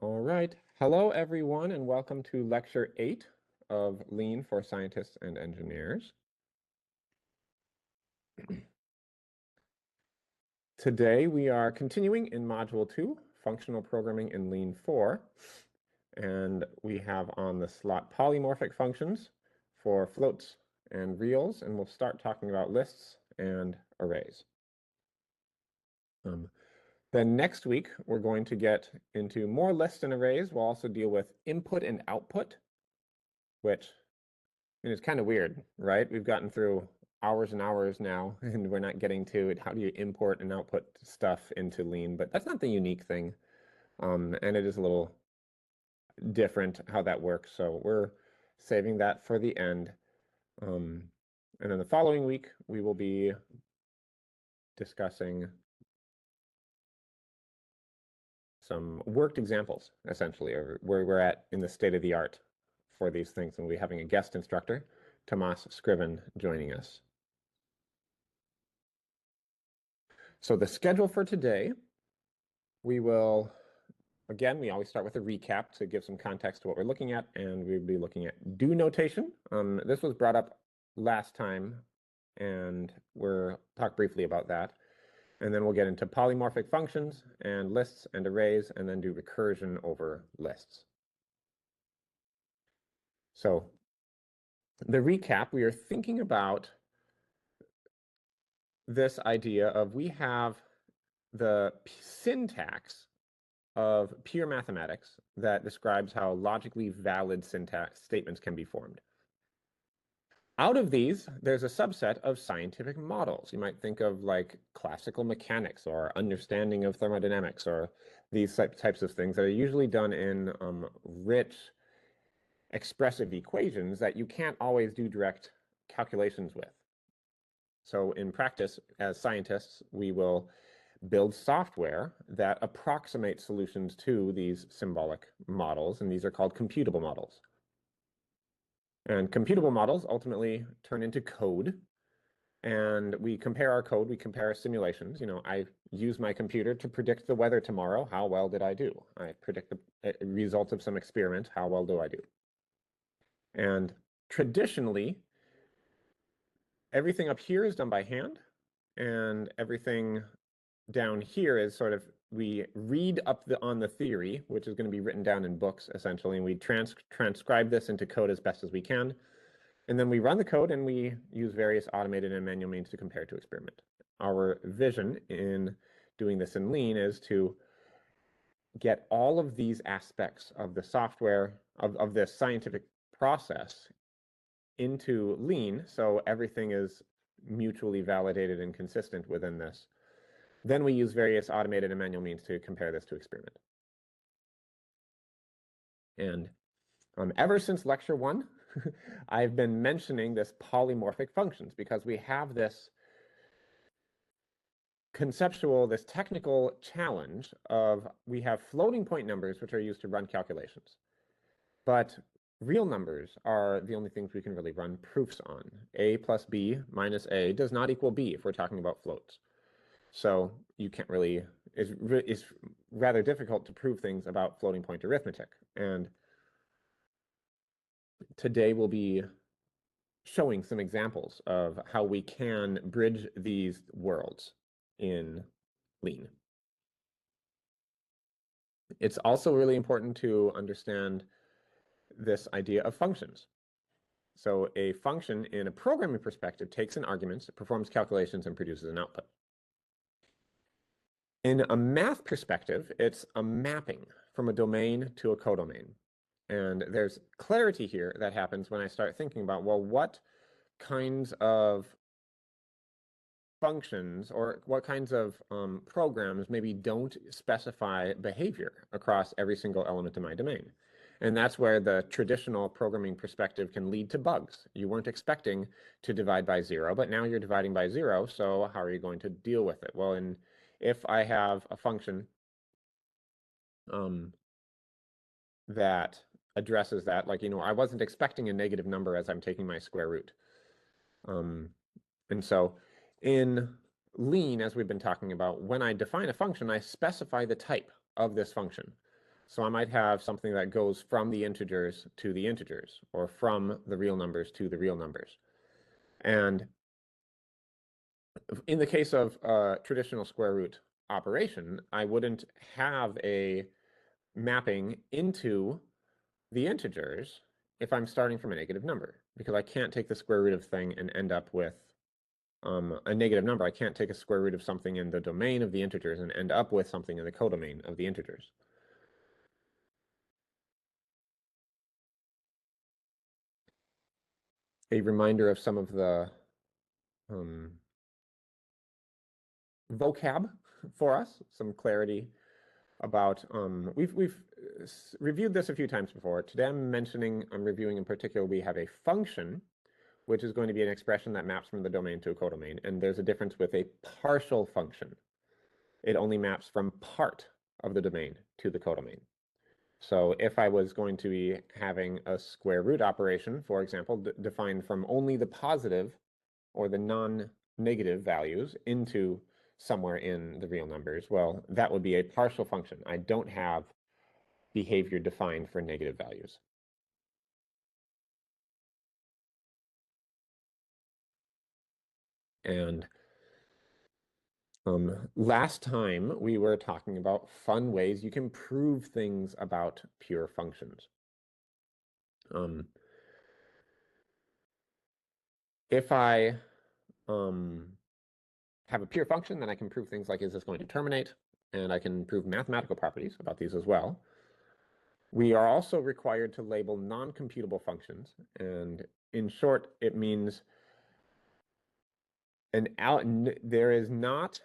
All right. Hello, everyone, and welcome to Lecture 8 of Lean for Scientists and Engineers. Today, we are continuing in Module 2, Functional Programming in Lean 4. And we have on the slot polymorphic functions for floats and reals, and we'll start talking about lists and arrays. Then next week, we're going to get into more lists and arrays. We'll also deal with input and output, which is kind of weird, right? We've gotten through hours and hours now, and we're not getting to it. How do you import and output stuff into Lean? But that's not the unique thing. And it is a little different how that works. So we're saving that for the end. And then the following week, we will be discussing some worked examples, essentially, or where we're at in the state of the art for these things. And we'll be having a guest instructor, Tomas Scriven, joining us. So the schedule for today, we will, again, we always start with a recap to give some context to what we're looking at, and we'll be looking at do notation. This was brought up last time, and we'll talk briefly about that. And then we'll get into polymorphic functions and lists and arrays, and then do recursion over lists. So the recap, we are thinking about this idea of we have the syntax of pure mathematics that describes how logically valid syntax statements can be formed. Out of these, there's a subset of scientific models. You might think of like classical mechanics or understanding of thermodynamics or these types of things that are usually done in rich, expressive equations that you can't always do direct calculations with. So in practice, as scientists, we will build software that approximates solutions to these symbolic models, and these are called computable models. And computable models ultimately turn into code, and we compare our code, we compare our simulations. You know, I use my computer to predict the weather tomorrow. How well did I do? I predict the result of some experiment. How well do I do? And traditionally, everything up here is done by hand, and everything down here is sort of, we read up on the theory, which is going to be written down in books, essentially, and we transcribe this into code as best as we can. And then we run the code, and we use various automated and manual means to compare to experiment. Our vision in doing this in Lean is to get all of these aspects of the software, of this scientific process into Lean, so everything is mutually validated and consistent within this. Then we use various automated and manual means to compare this to experiment. And ever since lecture 1, I've been mentioning this polymorphic functions because we have this conceptual, this technical challenge of we have floating point numbers which are used to run calculations. But real numbers are the only things we can really run proofs on. A plus B minus A does not equal B if we're talking about floats. So you can't really, it's rather difficult to prove things about floating point arithmetic. And today we'll be showing some examples of how we can bridge these worlds in Lean. It's also really important to understand this idea of functions. So a function in a programming perspective takes in arguments, performs calculations, and produces an output. In a math perspective, it's a mapping from a domain to a codomain. And there's clarity here that happens when I start thinking about, well, what kinds of functions or what kinds of programs maybe don't specify behavior across every single element of my domain. And that's where the traditional programming perspective can lead to bugs. You weren't expecting to divide by 0, but now you're dividing by 0, so how are you going to deal with it? Well, if I have a function that addresses that, like, you know, I wasn't expecting a negative number as I'm taking my square root. And so in Lean, as we've been talking about, when I define a function, I specify the type of this function. So I might have something that goes from the integers to the integers, or from the real numbers to the real numbers. And in the case of a traditional square root operation, I wouldn't have a mapping into the integers if I'm starting from a negative number, because I can't take the square root of thing and end up with a negative number. I can't take a square root of something in the domain of the integers and end up with something in the codomain of the integers. A reminder of some of the vocab for us, some clarity about, we've reviewed this a few times before. Today I'm reviewing in particular, we have a function, which is going to be an expression that maps from the domain to a codomain. And there's a difference with a partial function. It only maps from part of the domain to the codomain. So if I was going to be having a square root operation, for example, defined from only the positive or the non-negative values into somewhere in the real numbers, well, that would be a partial function. I don't have behavior defined for negative values. And last time we were talking about fun ways you can prove things about pure functions. If I have a pure function, then I can prove things like, is this going to terminate? And I can prove mathematical properties about these as well. We are also required to label non-computable functions. And in short, it means there is not,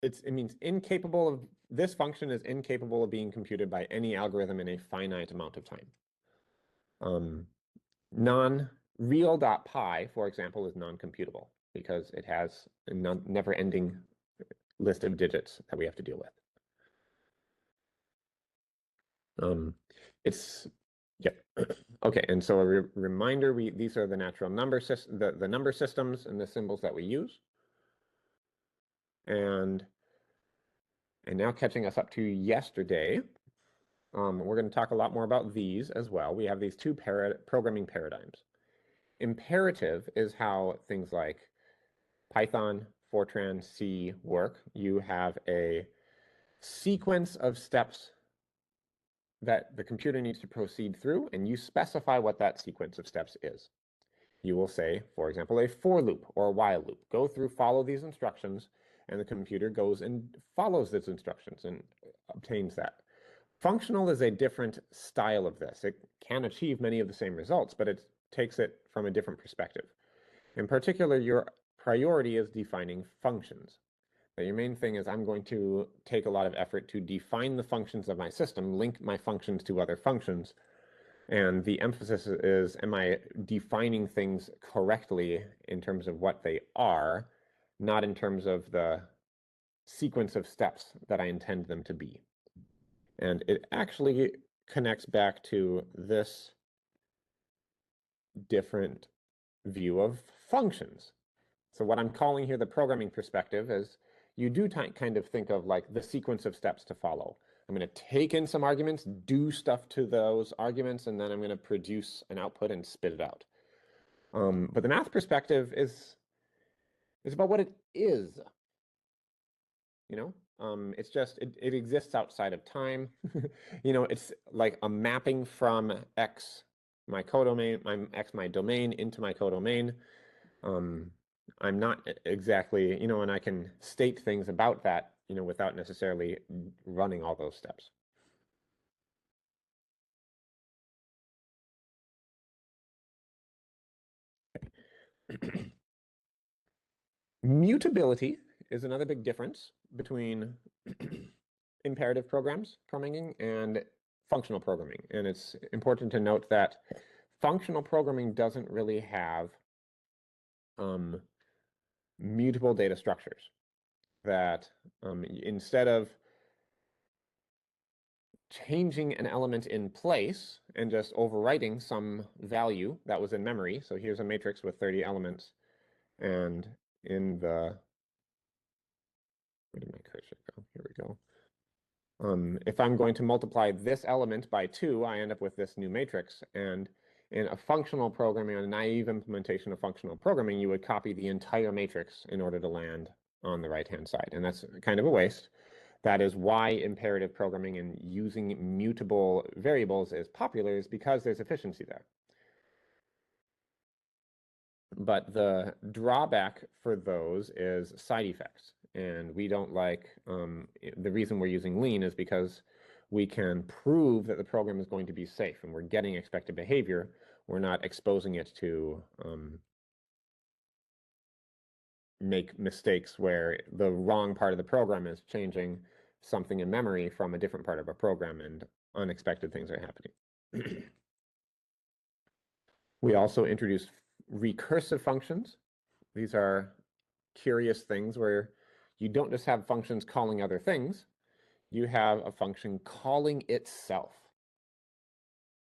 it means incapable of, this function is incapable of being computed by any algorithm in a finite amount of time. Non-real.pi, for example, is non-computable because it has a never-ending list of digits that we have to deal with. Okay, and so a reminder, these are the natural number the number systems and the symbols that we use. And now catching us up to yesterday, we're going to talk a lot more about these as well. We have these two programming paradigms. Imperative is how things like Python, Fortran, C work. You have a sequence of steps that the computer needs to proceed through, and you specify what that sequence of steps is. You will say, for example, a for loop or a while loop. Go through, follow these instructions, and the computer goes and follows those instructions and obtains that. Functional is a different style of this. It can achieve many of the same results, but it takes it from a different perspective. In particular, your priority is defining functions. Now, your main thing is I'm going to take a lot of effort to define the functions of my system, link my functions to other functions, and the emphasis is, am I defining things correctly in terms of what they are, not in terms of the sequence of steps that I intend them to be. And it actually connects back to this different view of functions. So what I'm calling here the programming perspective is you do kind of think of like the sequence of steps to follow. I'm going to take in some arguments, do stuff to those arguments, and then I'm going to produce an output and spit it out. But the math perspective is about what it is. It's just, it exists outside of time. It's like a mapping from X, my codomain, my domain into my codomain. I'm not exactly, and I can state things about that, without necessarily running all those steps. Mutability is another big difference between imperative programming and functional programming. And it's important to note that functional programming doesn't really have mutable data structures. That instead of changing an element in place and just overwriting some value that was in memory. So here's a matrix with 30 elements. And in the, wait a where should it go? Here we go. If I'm going to multiply this element by 2, I end up with this new matrix. And in a functional programming, a naive implementation of functional programming, you would copy the entire matrix in order to land on the right-hand side. And that's kind of a waste. That is why imperative programming and using mutable variables is popular, is because there's efficiency there. But the drawback for those is side effects. And we don't like, the reason we're using lean is because we can prove that the program is going to be safe and we're getting expected behavior. We're not exposing it to make mistakes where the wrong part of the program is changing something in memory from a different part of a program and unexpected things are happening. We also introduced recursive functions. These are curious things where you don't just have functions calling other things, you have a function calling itself.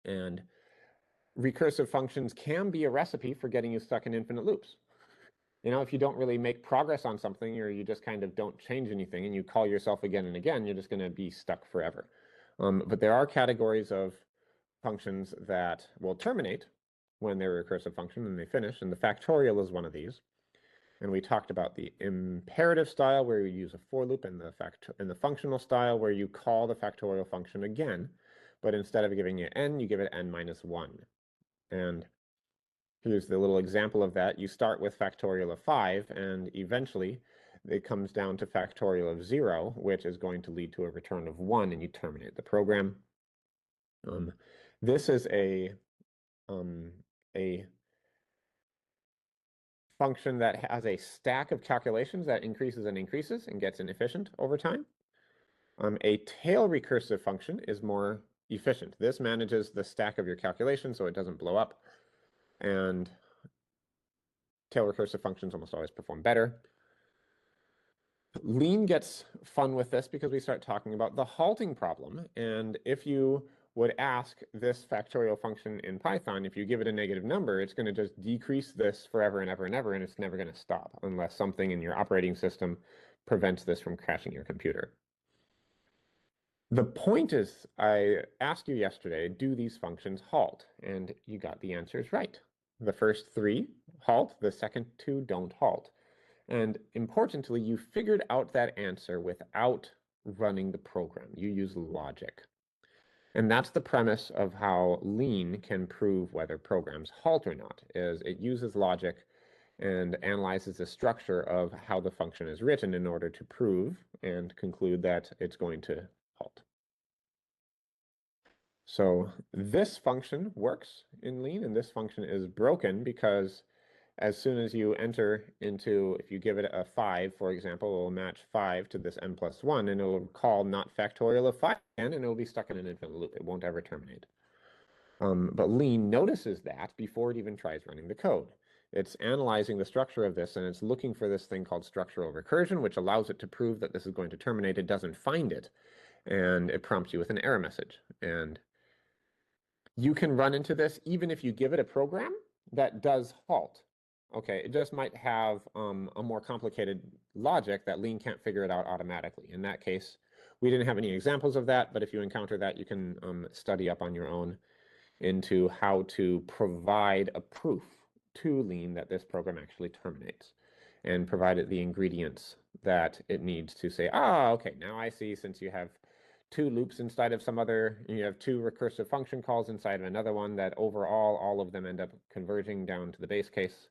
And recursive functions can be a recipe for getting you stuck in infinite loops. You know, if you don't really make progress on something, or you just kind of don't change anything and you call yourself again and again, you're just going to be stuck forever. But there are categories of functions that will terminate when they're a recursive function and they finish, and the factorial is one of these. And we talked about the imperative style where you use a for loop, and the functional style where you call the factorial function again, but instead of giving it n, you give it n minus 1. And here's the little example of that. You start with factorial of 5, and eventually it comes down to factorial of 0, which is going to lead to a return of 1, and you terminate the program. This is a function that has a stack of calculations that increases and increases and gets inefficient over time. A tail recursive function is more efficient. This manages the stack of your calculations so it doesn't blow up. And tail recursive functions almost always perform better. Lean gets fun with this because we start talking about the halting problem. And if you would ask this factorial function in Python, if you give it a negative number, it's going to just decrease this forever and ever and ever, and it's never going to stop unless something in your operating system prevents this from crashing your computer. The point is, I asked you yesterday, do these functions halt? And you got the answers right. The first 3 halt, the second 2 don't halt. And importantly, you figured out that answer without running the program. You use logic. And that's the premise of how lean can prove whether programs halt or not, is it uses logic and analyzes the structure of how the function is written in order to prove and conclude that it's going to halt. So this function works in lean, and this function is broken because as soon as you enter into, if you give it a 5, for example, it will match 5 to this n plus 1, and it will call not factorial of 5 and it will be stuck in an infinite loop. It won't ever terminate. But lean notices that before it even tries running the code. It's analyzing the structure of this, and it's looking for this thing called structural recursion, which allows it to prove that this is going to terminate. It doesn't find it, and it prompts you with an error message. And you can run into this even if you give it a program that does halt. Okay, it just might have a more complicated logic that lean can't figure it out automatically. In that case, we didn't have any examples of that, but if you encounter that, you can study up on your own into how to provide a proof to lean that this program actually terminates, and provide it the ingredients that it needs to say, okay, now I see, since you have 2 loops inside of some other, you have 2 recursive function calls inside of another one, that overall all of them end up converging down to the base case.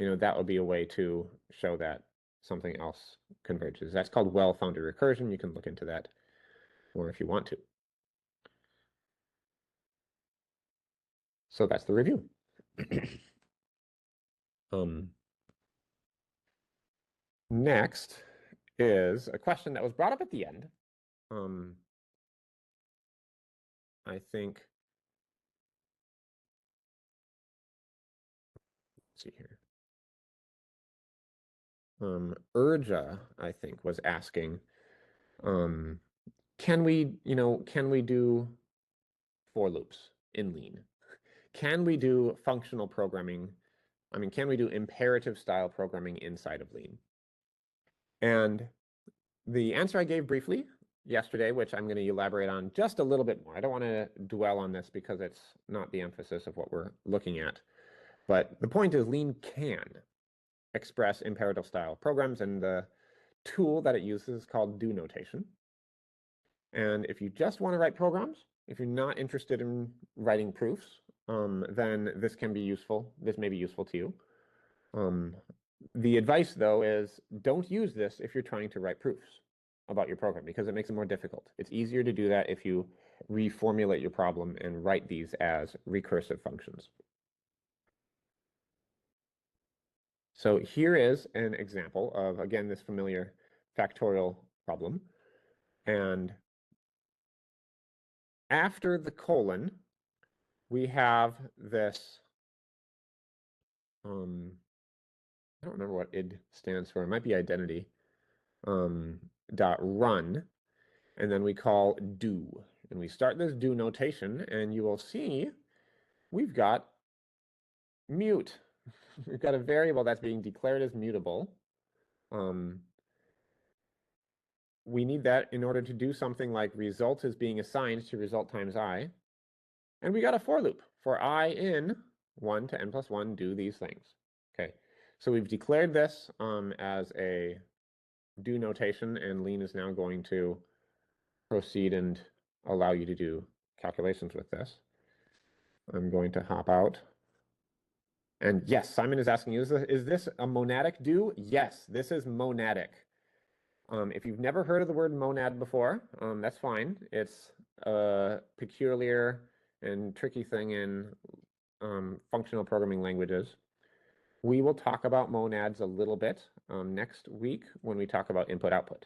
That would be a way to show that something else converges. That's called well-founded recursion. You can look into that more if you want to. So that's the review. Next is a question that was brought up at the end. I think, let's see here. Urja, I think, was asking, can we do for loops in lean? Can we do functional programming? Can we do imperative style programming inside of lean? And the answer I gave briefly yesterday, which I'm going to elaborate on just a little bit more. I don't want to dwell on this because it's not the emphasis of what we're looking at. But the point is Lean can express imperative style programs, and the tool that it uses is called do notation. And if you just want to write programs, if you're not interested in writing proofs, then this can be useful. This may be useful to you. The advice, though, is don't use this if you're trying to write proofs about your program because it makes it more difficult. It's easier to do that if you reformulate your problem and write these as recursive functions. So here is an example of, again, this familiar factorial problem. And after the colon, we have this, I don't remember what id stands for. It might be identity, dot run. And then we call do. And we start this do notation, and you will see we've got mute. We've got a variable that's being declared as mutable. We need that in order to do something like result is being assigned to result times I. And we got a for loop. For I in 1 to n plus 1 do these things. Okay, so we've declared this as a do notation, and Lean is now going to proceed and allow you to do calculations with this. I'm going to hop out. And yes, Simon is asking, is this a monadic do? Yes, this is monadic. If you've never heard of the word monad before, that's fine. It's a peculiar and tricky thing in functional programming languages. We will talk about monads a little bit next week when we talk about input-output.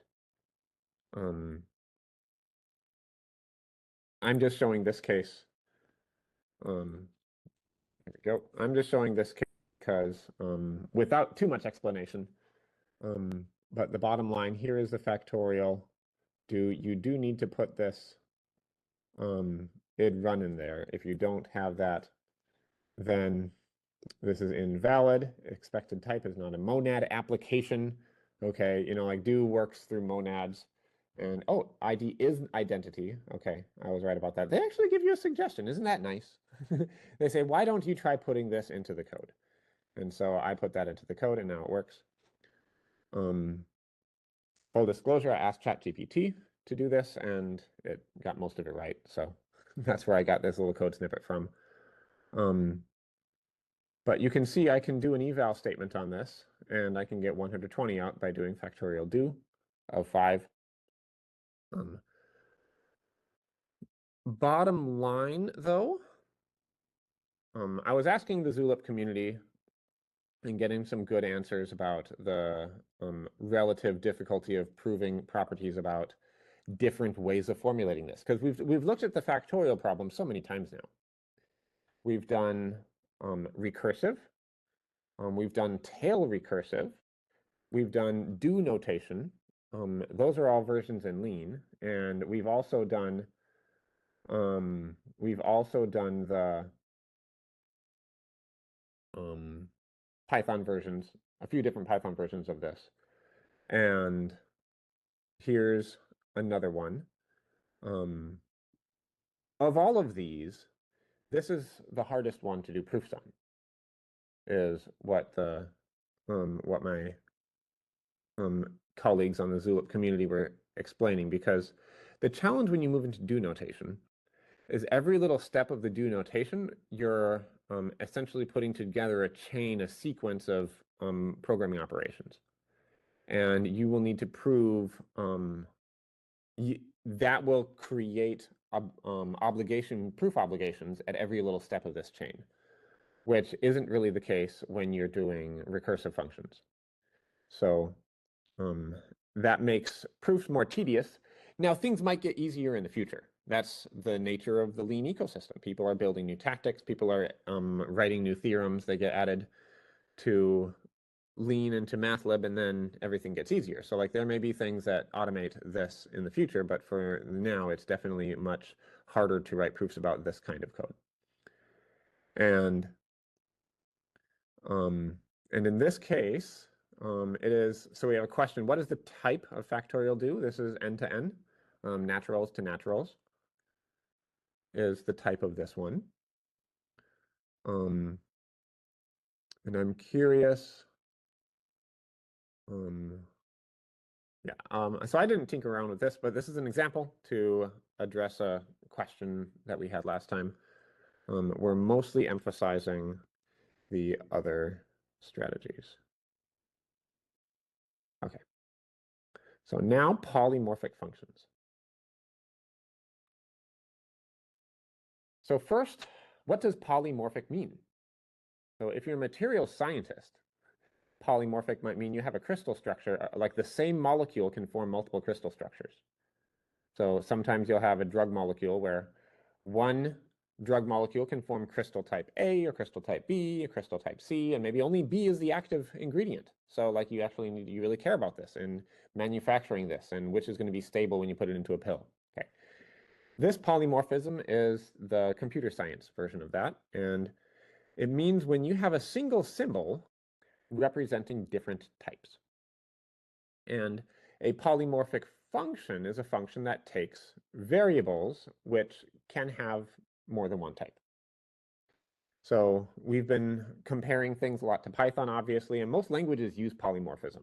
I'm just showing this case. There we go. I'm just showing this case because without too much explanation. But the bottom line here is the factorial. You do need to put this id run in there. If you don't have that, then this is invalid. Expected type is not a monad application. Okay, like do works through monads. And oh, ID is identity. Okay, I was right about that. They actually give you a suggestion. Isn't that nice? They say, why don't you try putting this into the code? And so I put that into the code, and now it works. Full disclosure, I asked ChatGPT to do this, and it got most of it right. So that's where I got this little code snippet from. But you can see I can do an eval statement on this, and I can get 120 out by doing factorial do of 5. Bottom line, though, I was asking the Zulip community and getting some good answers about the relative difficulty of proving properties about different ways of formulating this, because we've looked at the factorial problem so many times now. We've done recursive, we've done tail recursive, we've done do notation. Those are all versions in Lean, and we've also done the Python versions, a few different Python versions of this. And here's another one. Of all of these, this is the hardest one to do proofs on, is what my colleagues on the Zulip community were explaining, because the challenge when you move into do notation is every little step of the do notation, you're essentially putting together a sequence of programming operations. And you will need to prove that will create proof obligations at every little step of this chain, which isn't really the case when you're doing recursive functions. So that makes proofs more tedious. Now, things might get easier in the future. That's the nature of the Lean ecosystem. People are building new tactics. People are writing new theorems. They get added to Lean into MATLAB, and then everything gets easier. So like there may be things that automate this in the future, but for now, it's definitely much harder to write proofs about this kind of code. And in this case, So we have a question, what does the type of factorial do? This is n to n, naturals to naturals is the type of this one. And I'm curious, so I didn't tinker around with this, but this is an example to address a question that we had last time. We're mostly emphasizing the other strategies. Okay. So now polymorphic functions. So first, what does polymorphic mean? So if you're a materials scientist, polymorphic might mean you have a crystal structure, like the same molecule can form multiple crystal structures. So sometimes you'll have a drug molecule where one drug molecule can form crystal type A or crystal type B or crystal type C, and maybe only B is the active ingredient. So like you really care about this in manufacturing this and which is going to be stable when you put it into a pill. Okay. This polymorphism is the computer science version of that, and it means when you have a single symbol representing different types. And a polymorphic function is a function that takes variables which can have more than one type. So we've been comparing things a lot to Python, obviously, and most languages use polymorphism.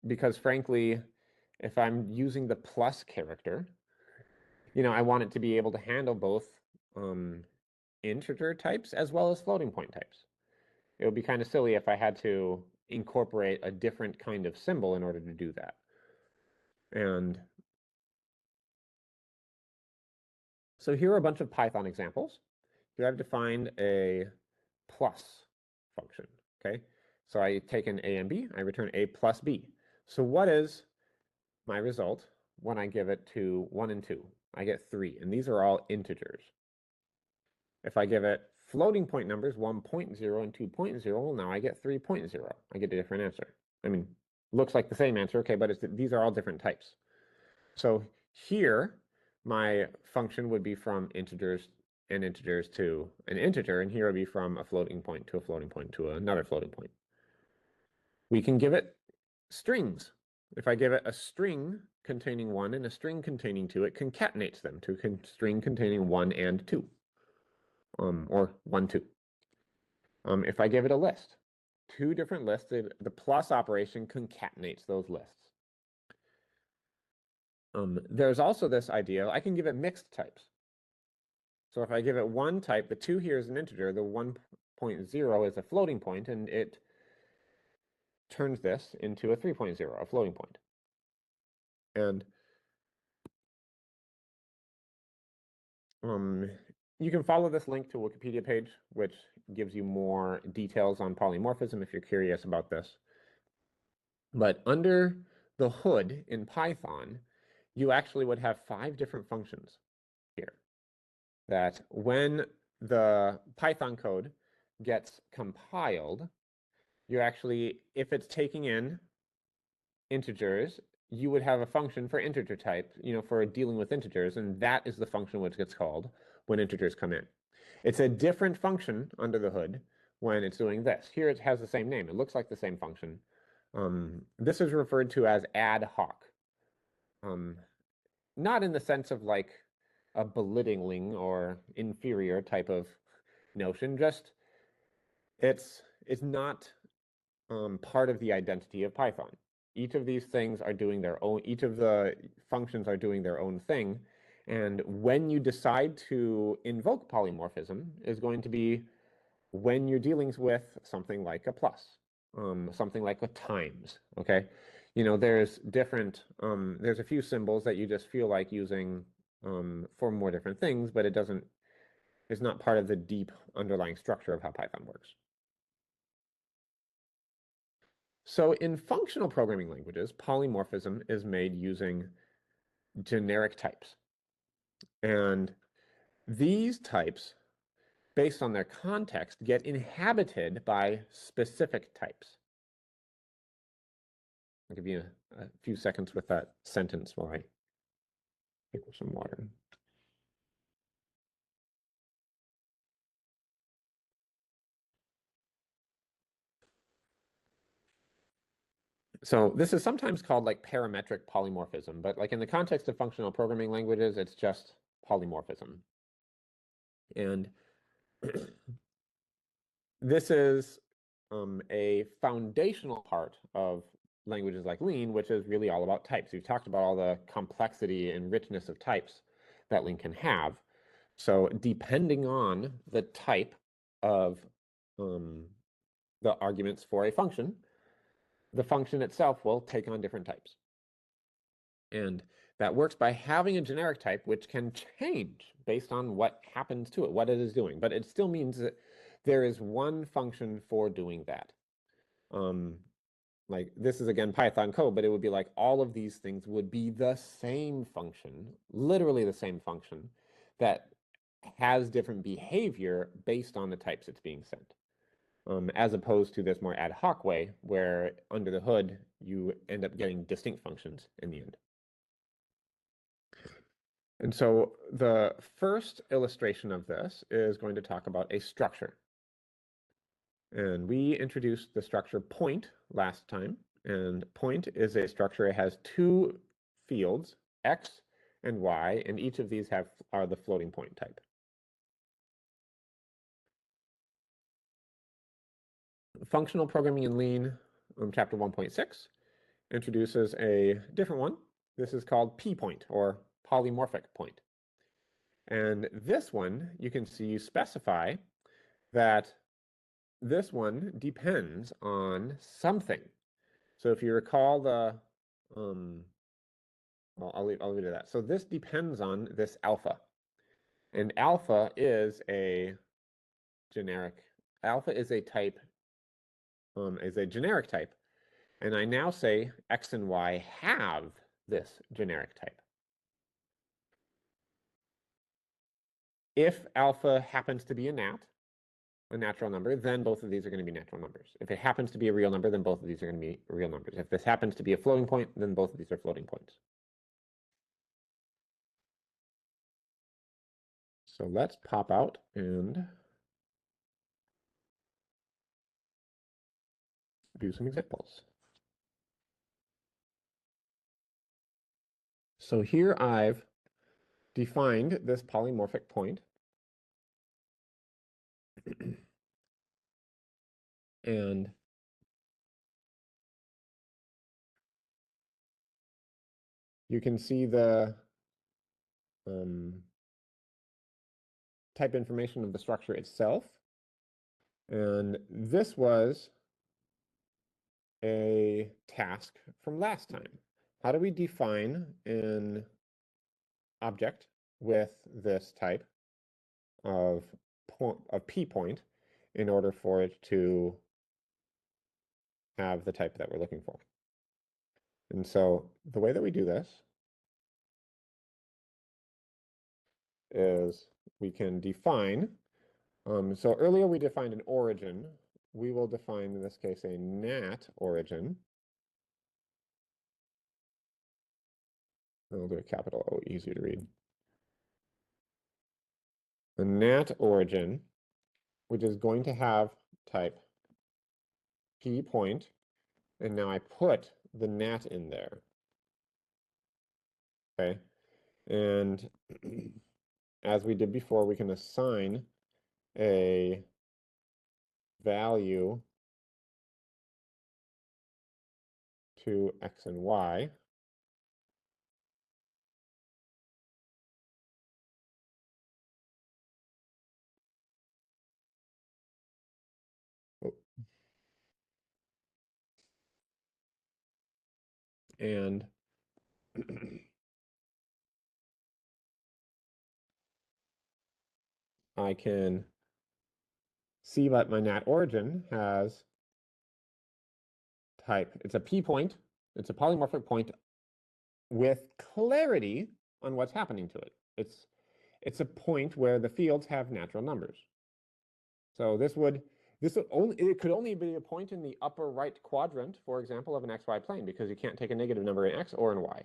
Because frankly, if I'm using the plus character, I want it to be able to handle both integer types as well as floating point types. It would be kind of silly if I had to incorporate a different kind of symbol in order to do that. And so here are a bunch of Python examples. Here I've defined a plus function, okay? So I take an A and B, I return A plus B. So what is my result when I give it to 1 and 2? I get 3, and these are all integers. If I give it floating point numbers, 1.0 and 2.0, well, now I get 3.0. I get a different answer. I mean, looks like the same answer, okay, but these are all different types. So here, my function would be from integers and integers to an integer, and here would be from a floating point to a floating point to another floating point. We can give it strings. If I give it a string containing 1 and a string containing 2, it concatenates them to a string containing 1 and 2, or 1, 2. If I give it a list, 2 different lists, the plus operation concatenates those lists. There's also this idea, I can give it mixed types. So if I give it one type, the 2 here is an integer, the 1.0 is a floating point, and it turns this into a 3.0, a floating point. And you can follow this link to a Wikipedia page, which gives you more details on polymorphism if you're curious about this. But under the hood in Python, you actually would have 5 different functions here. That when the Python code gets compiled, you actually, if it's taking in integers, you would have a function for integer type, for dealing with integers, and that is the function which gets called when integers come in. It's a different function under the hood when it's doing this. Here it has the same name. It looks like the same function. This is referred to as ad hoc. Not in the sense of like a belittling or inferior type of notion, just it's not part of the identity of Python. Each of these things are doing their own, each of the functions are doing their own thing. And when you decide to invoke polymorphism is going to be when you're dealing with something like a plus, something like a times, okay? There's a few symbols that you just feel like using for more different things, but it's not part of the deep underlying structure of how Python works. So in functional programming languages, polymorphism is made using generic types. And these types, based on their context, get inhabited by specific types. I'll give you a few seconds with that sentence while I take some water. So this is sometimes called like parametric polymorphism, but like in the context of functional programming languages, it's just polymorphism. And this is a foundational part of languages like Lean, which is really all about types. We've talked about all the complexity and richness of types that Lean can have. So depending on the type of the arguments for a function, the function itself will take on different types. And that works by having a generic type which can change based on what happens to it, what it is doing. But it still means that there is one function for doing that. Like this is again Python code, but it would be like all of these things would be the same function, literally the same function that has different behavior based on the types it's being sent. As opposed to this more ad hoc way where under the hood you end up getting distinct functions in the end. And so the first illustration of this is going to talk about a structure. And we introduced the structure point last time. And point is a structure. It has two fields, x and y, and each of these are the floating point type. Functional programming in Lean, chapter 1.6, introduces a different one. This is called p-point, or polymorphic point. And this one, you can see you specify that this one depends on something. So if you recall the, well, I'll leave it at that. So this depends on this alpha. And alpha is a generic, alpha is a type, is a generic type. And I now say x and y have this generic type. If alpha happens to be a natural number, then both of these are going to be natural numbers. If it happens to be a real number, then both of these are going to be real numbers. If this happens to be a floating point, then both of these are floating points. So let's pop out and do some examples. So here I've defined this polymorphic point. And you can see the type information of the structure itself. And this was a task from last time. How do we define an object with this type of p-point in order for it to have the type that we're looking for? And so the way that we do this is we can define, so earlier we defined an origin. We will define, in this case, a nat origin. I'll do a capital O, easier to read. A nat origin, which is going to have type p-point, and now I put the nat in there. Okay, and as we did before, we can assign a value to x and y. And I can see that my nat origin has type. It's a p-point. It's a polymorphic point with clarity on what's happening to it. It's a point where the fields have natural numbers. So it could only be a point in the upper right quadrant, for example, of an xy plane, because you can't take a negative number in x or in y.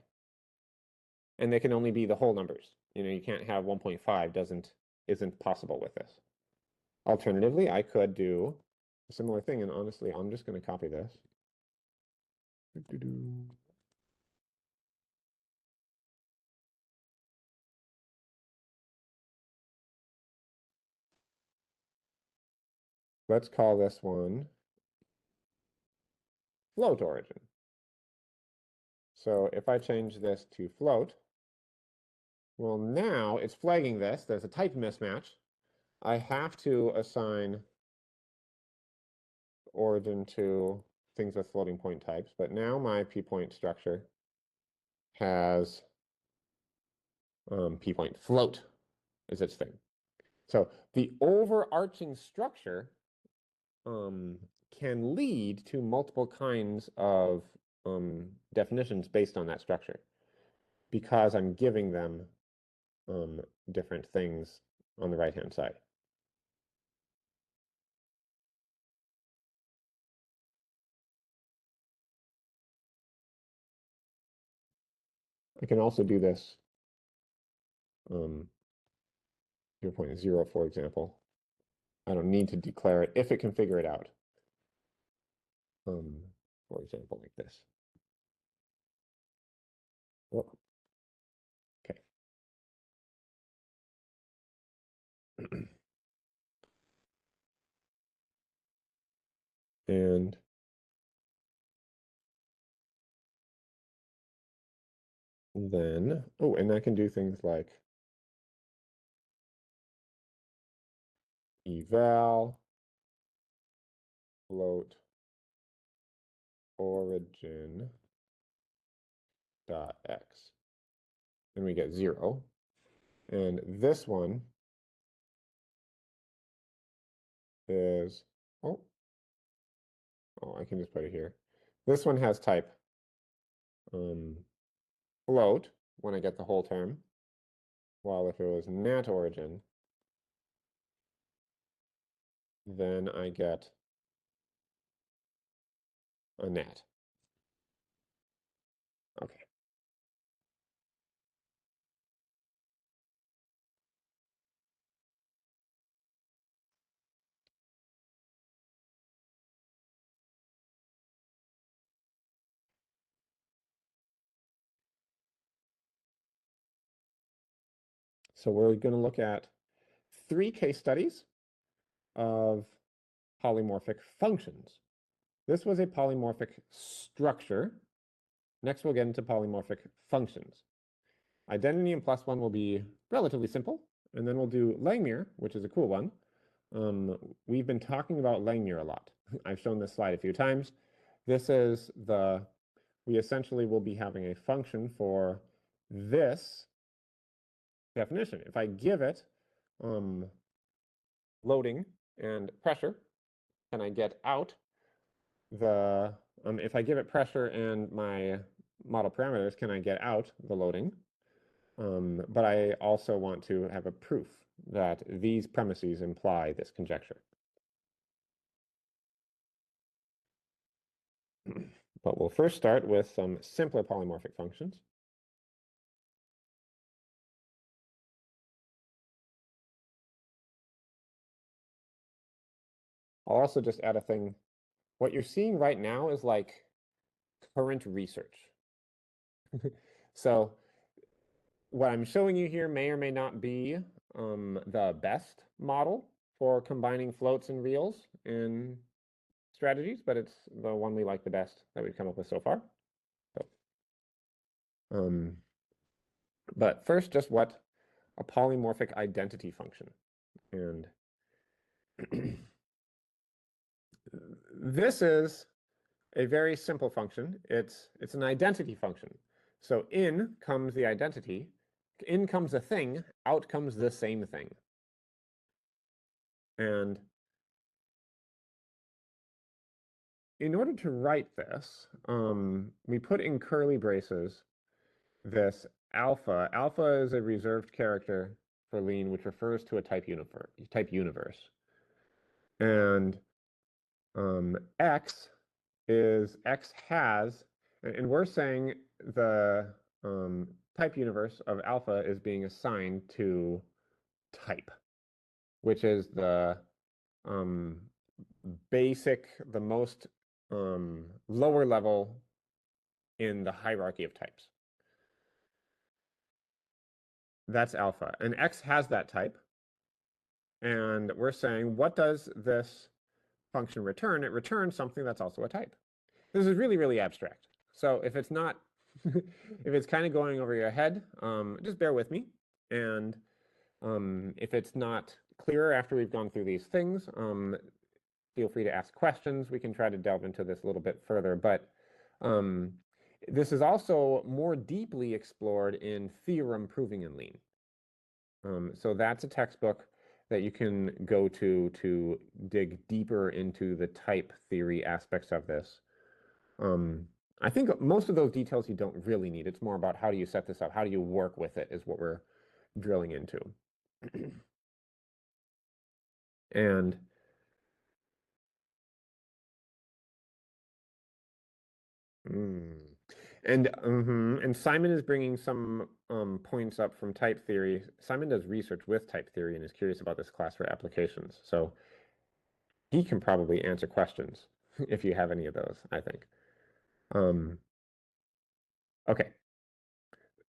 And they can only be the whole numbers. You can't have 1.5 isn't possible with this. Alternatively, I could do a similar thing, and honestly, I'm just going to copy this. Let's call this one float origin. So if I change this to float, well, now it's flagging this. There's a type mismatch. I have to assign origin to things with floating point types, but now my p-point structure has p-point float is its thing. So the overarching structure can lead to multiple kinds of definitions based on that structure because I'm giving them different things on the right-hand side. I can also do this 0.0, for example. I don't need to declare it if it can figure it out. For example, like this. Oh, okay. And then, oh, and I can do things like eval, float, origin dot x. And we get 0. And this one is, oh, I can just put it here. This one has type float when I get the whole term, while if it was nat origin, then I get a nat. Okay. So we're going to look at 3 case studies of polymorphic functions. This was a polymorphic structure. Next, we'll get into polymorphic functions. Identity and plus one will be relatively simple. And then we'll do Langmuir, which is a cool one. We've been talking about Langmuir a lot. I've shown this slide a few times. This is we essentially will be having a function for this definition. If I give it loading and pressure, can I get out if I give it pressure and my model parameters, can I get out the loading? But I also want to have a proof that these premises imply this conjecture. But we'll first start with some simpler polymorphic functions. I'll also just add a thing. What you're seeing right now is like current research. So what I'm showing you here may or may not be the best model for combining floats and reals in strategies, but it's the one we like the best that we've come up with so far. So, but first, just what a polymorphic identity function. And this is a very simple function. It's an identity function. So in comes the identity, in comes a thing, out comes the same thing. And in order to write this, we put in curly braces this alpha. Alpha is a reserved character for Lean, which refers to a type universe. And x has, and we're saying the type universe of alpha is being assigned to type, which is the basic, the most lower level in the hierarchy of types. That's alpha. And X has that type. And we're saying, what does this function return? It returns something that's also a type. This is really, really abstract. So if it's not, if it's kind of going over your head, just bear with me. And if it's not clearer after we've gone through these things, feel free to ask questions. We can try to delve into this a little bit further. But this is also more deeply explored in theorem proving in lean. So that's a textbook that you can go to dig deeper into the type theory aspects of this. I think most of those details you don't really need. It's more about how do you set this up, how do you work with it is what we're drilling into. And and Simon is bringing some points up from type theory. Simon does research with type theory and is curious about this class for applications. So he can probably answer questions if you have any of those, I think. Okay.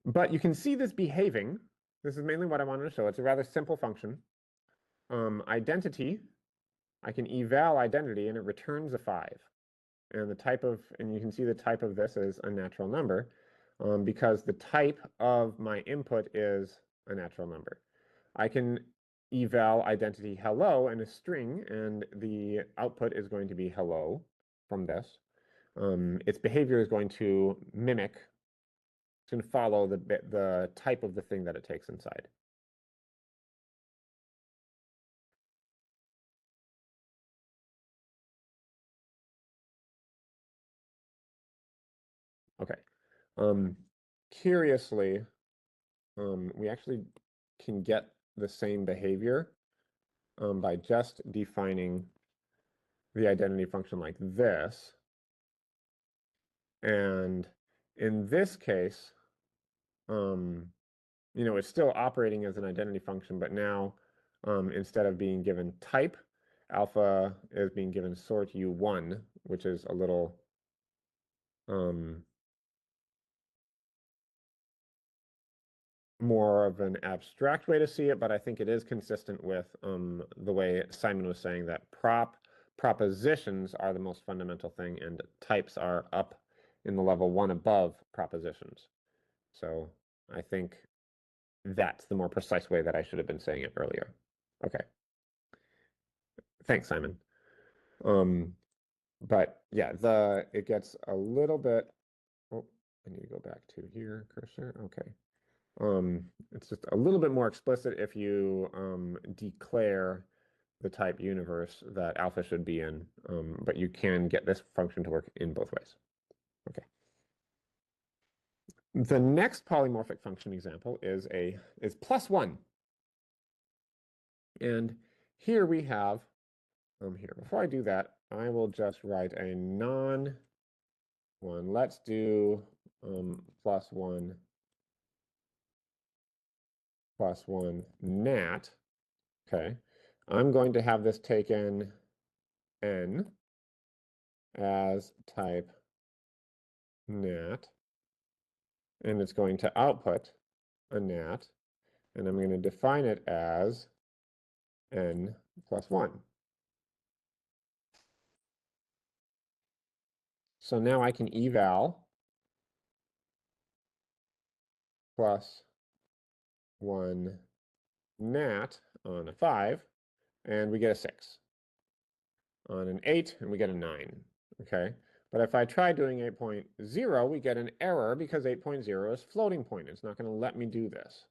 But you can see this behaving. This is mainly what I wanted to show. It's a rather simple function. Identity, I can eval identity and it returns a 5. And you can see the type of this is a natural number because the type of my input is a natural number. I can eval identity hello and a string, and the output is going to be hello from this. Its behavior is going to mimic, it's going to follow the type of the thing that it takes inside. Okay. Curiously, we actually can get the same behavior by just defining the identity function like this. And in this case, it's still operating as an identity function, but now instead of being given type, alpha is being given sort U1, which is a little more of an abstract way to see it, but I think it is consistent with the way Simon was saying that propositions are the most fundamental thing, and types are up in the level 1 above propositions. So I think that's the more precise way that I should have been saying it earlier. Okay. Thanks, Simon. But yeah, it gets a little bit. Oh, I need to go back to here, cursor. Okay. It's just a little bit more explicit if you declare the type universe that alpha should be in, but you can get this function to work in both ways. Okay. The next polymorphic function example is +1. And here we have, before I do that, I will just write a non-one. Let's do +1 +1 nat. Okay. I'm going to have this taken n as type nat, and it's going to output a nat, and I'm going to define it as n plus 1. So now I can eval +1 nat on a 5, and we get a 6. On an 8, and we get a 9. Okay. But if I try doing 8.0, we get an error because 8.0 is floating point. It's not going to let me do this.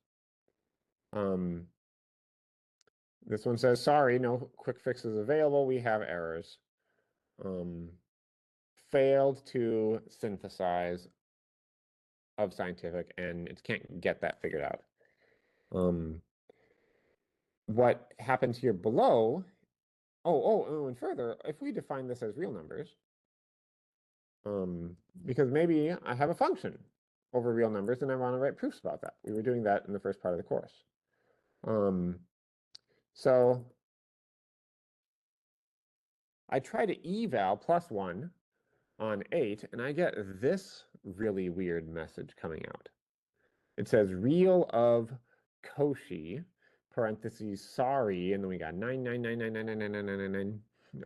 This one says, sorry, no quick fixes available. We have errors. Failed to synthesize of scientific, and it can't get that figured out. What happens here below, and further, if we define this as real numbers, because maybe I have a function over real numbers and I want to write proofs about that. We were doing that in the first part of the course. So I try to eval +1 on 8, and I get this really weird message coming out. It says real of Cauchy, parentheses, sorry, and then we got 999999999.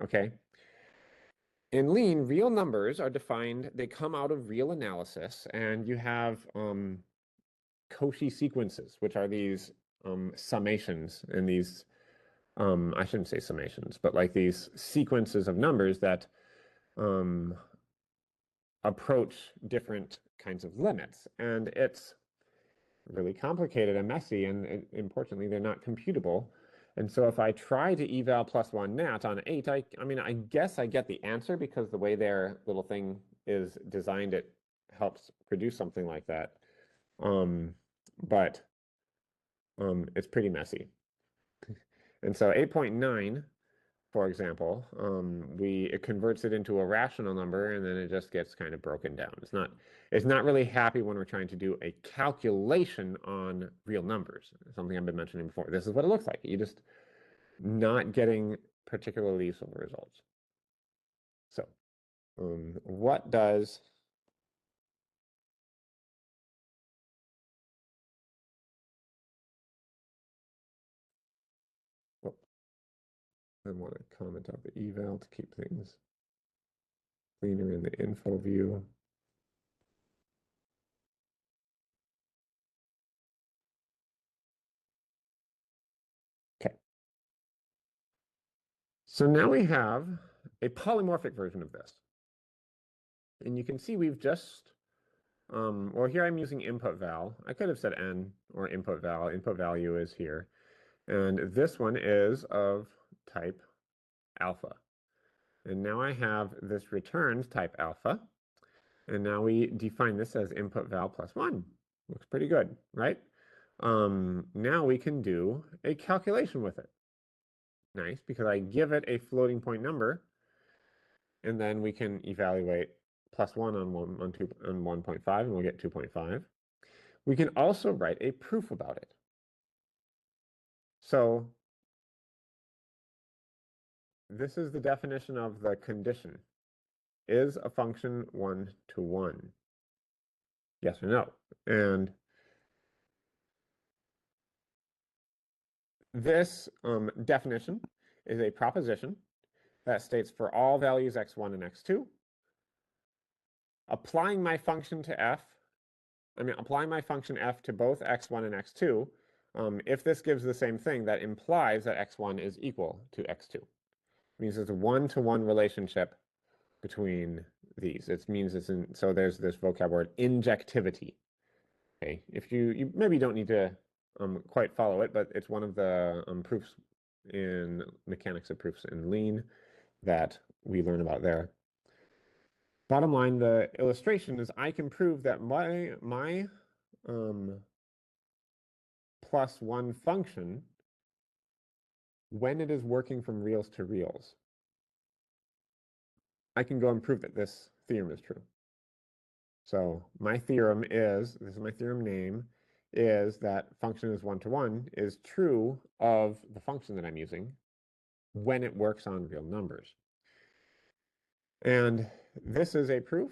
Okay. In lean, real numbers are defined, they come out of real analysis, and you have Cauchy sequences, which are these summations and these, I shouldn't say summations, but like these sequences of numbers that approach different kinds of limits. And it's really complicated and messy, and importantly, they're not computable. And so if I try to eval plus 1 nat on 8, I mean, I guess I get the answer because the way their little thing is designed, it helps produce something like that. But it's pretty messy. And so 8.9, for example, it converts it into a rational number, and then it just gets kind of broken down. It's not really happy when we're trying to do a calculation on real numbers, something I've been mentioning before. This is what it looks like. You're just not getting particularly useful results. So what does oh, I want to comment out the eval to keep things cleaner in the info view. Okay. So now we have a polymorphic version of this. And you can see we've just, well, here I'm using input val. I could have said n or input val. Input value is here. And this one is of type alpha. And now I have this returned type alpha. And now we define this as input val plus 1. Looks pretty good, right? Now we can do a calculation with it. Nice, because I give it a floating point number, and then we can evaluate plus 1 on 1.5, and we'll get 2.5. We can also write a proof about it. So this is the definition of the condition. Is a function one-to-one? Yes or no? And this definition is a proposition that states for all values x1 and x2, applying my function f to both x1 and x2, if this gives the same thing, that implies that x1 is equal to x2. It means there's a one-to-one relationship between these. It means it's in, so there's this vocab word, injectivity. Okay, if you maybe don't need to quite follow it, but it's one of the proofs in mechanics of proofs in Lean that we learn about there. Bottom line, the illustration is I can prove that my plus 1 function, when it is working from reals to reals, I can go and prove that this theorem is true. So my theorem is, this is my theorem name, is that function is one-to-one is true of the function that I'm using when it works on real numbers. And this is a proof.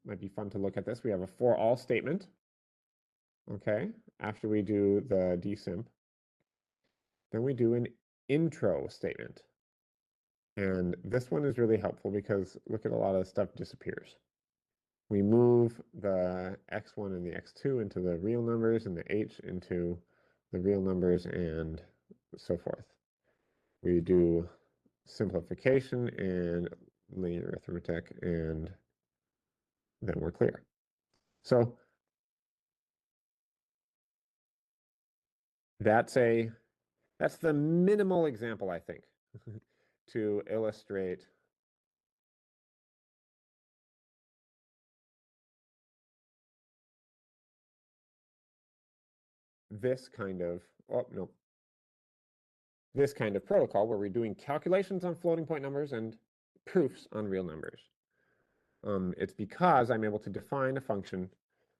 Might be fun to look at this. We have a for all statement. Okay, after we do the dsymp, then we do an intro statement. And this one is really helpful because look at a lot of stuff disappears. We move the x1 and the x2 into the real numbers and the h into the real numbers and so forth. We do simplification and linear arithmetic, and then we're clear. So that's the minimal example, I think, to illustrate this kind of, this kind of protocol where we're doing calculations on floating point numbers and proofs on real numbers. It's because I'm able to define a function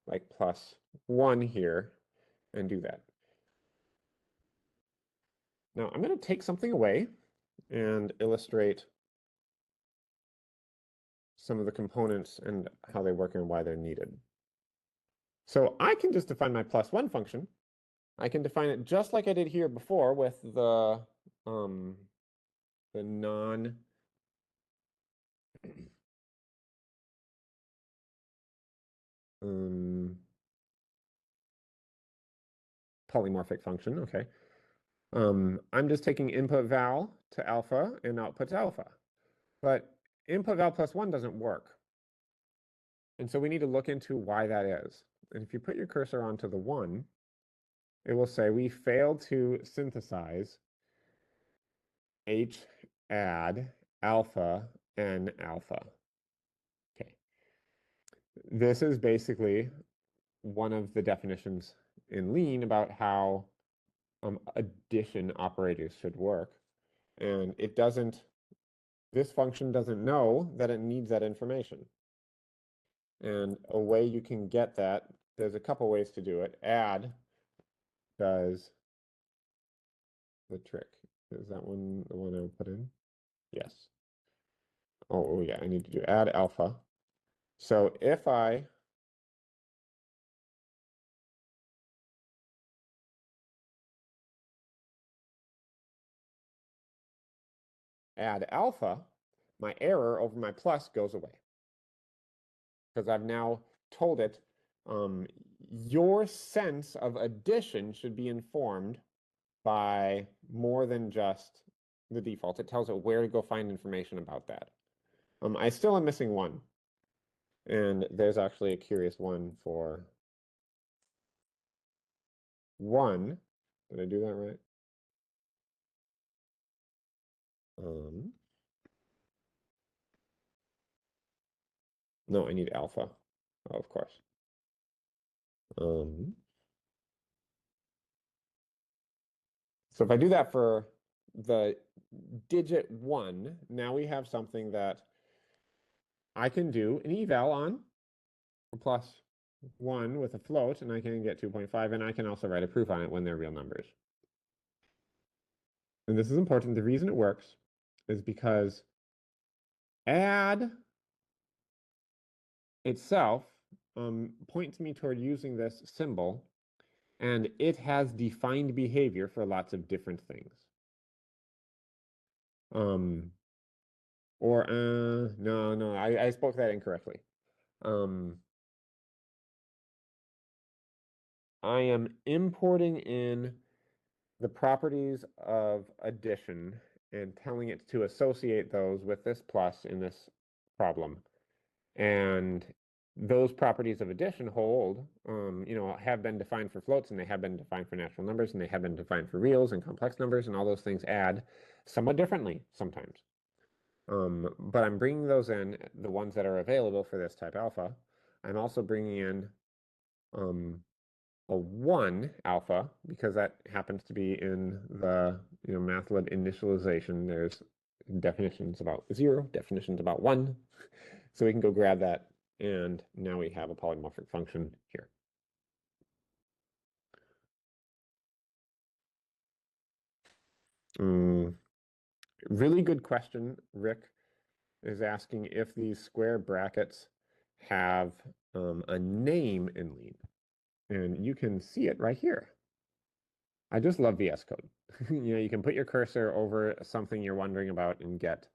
like plus 1 here and do that. Now I'm going to take something away and illustrate some of the components and how they work and why they're needed. So I can just define my plus one function. I can define it just like I did here before with the non polymorphic function. Okay. I'm just taking input val to alpha and output to alpha. But input val plus one doesn't work. And so we need to look into why that is. And if you put your cursor onto the one, it will say we failed to synthesize H add alpha n alpha. Okay. This is basically one of the definitions in Lean about how addition operators should work. And it doesn't, this function doesn't know that it needs that information. And a way you can get that, there's a couple ways to do it. Add does the trick. Is that one the one I would put in? Yes. Oh yeah, I need to do add alpha. So if I add alpha, my error over my plus goes away. Because I've now told it, your sense of addition should be informed by more than just the default. It tells it where to go find information about that. I still am missing one. And there's actually a curious one for one. Did I do that right? No, I need alpha. Oh, of course. So if I do that for the digit one, now we have something that I can do an eval on a plus one with a float, and I can get 2.5, and I can also write a proof on it when they're real numbers. And this is important. The reason it works is because add itself points me toward using this symbol, and it has defined behavior for lots of different things. No, I spoke that incorrectly. I am importing in the properties of addition and telling it to associate those with this plus in this problem. And those properties of addition hold, have been defined for floats, and they have been defined for natural numbers, and they have been defined for reals and complex numbers, and all those things add somewhat differently sometimes. But I'm bringing those in, the ones that are available for this type alpha. I'm also bringing in a 1 alpha, because that happens to be in the MATLAB initialization. There's definitions about 0, definitions about 1. So we can go grab that, and now we have a polymorphic function here. Really good question. Rick is asking if these square brackets have a name in Lean. And you can see it right here. I just love VS Code. You can put your cursor over something you're wondering about and get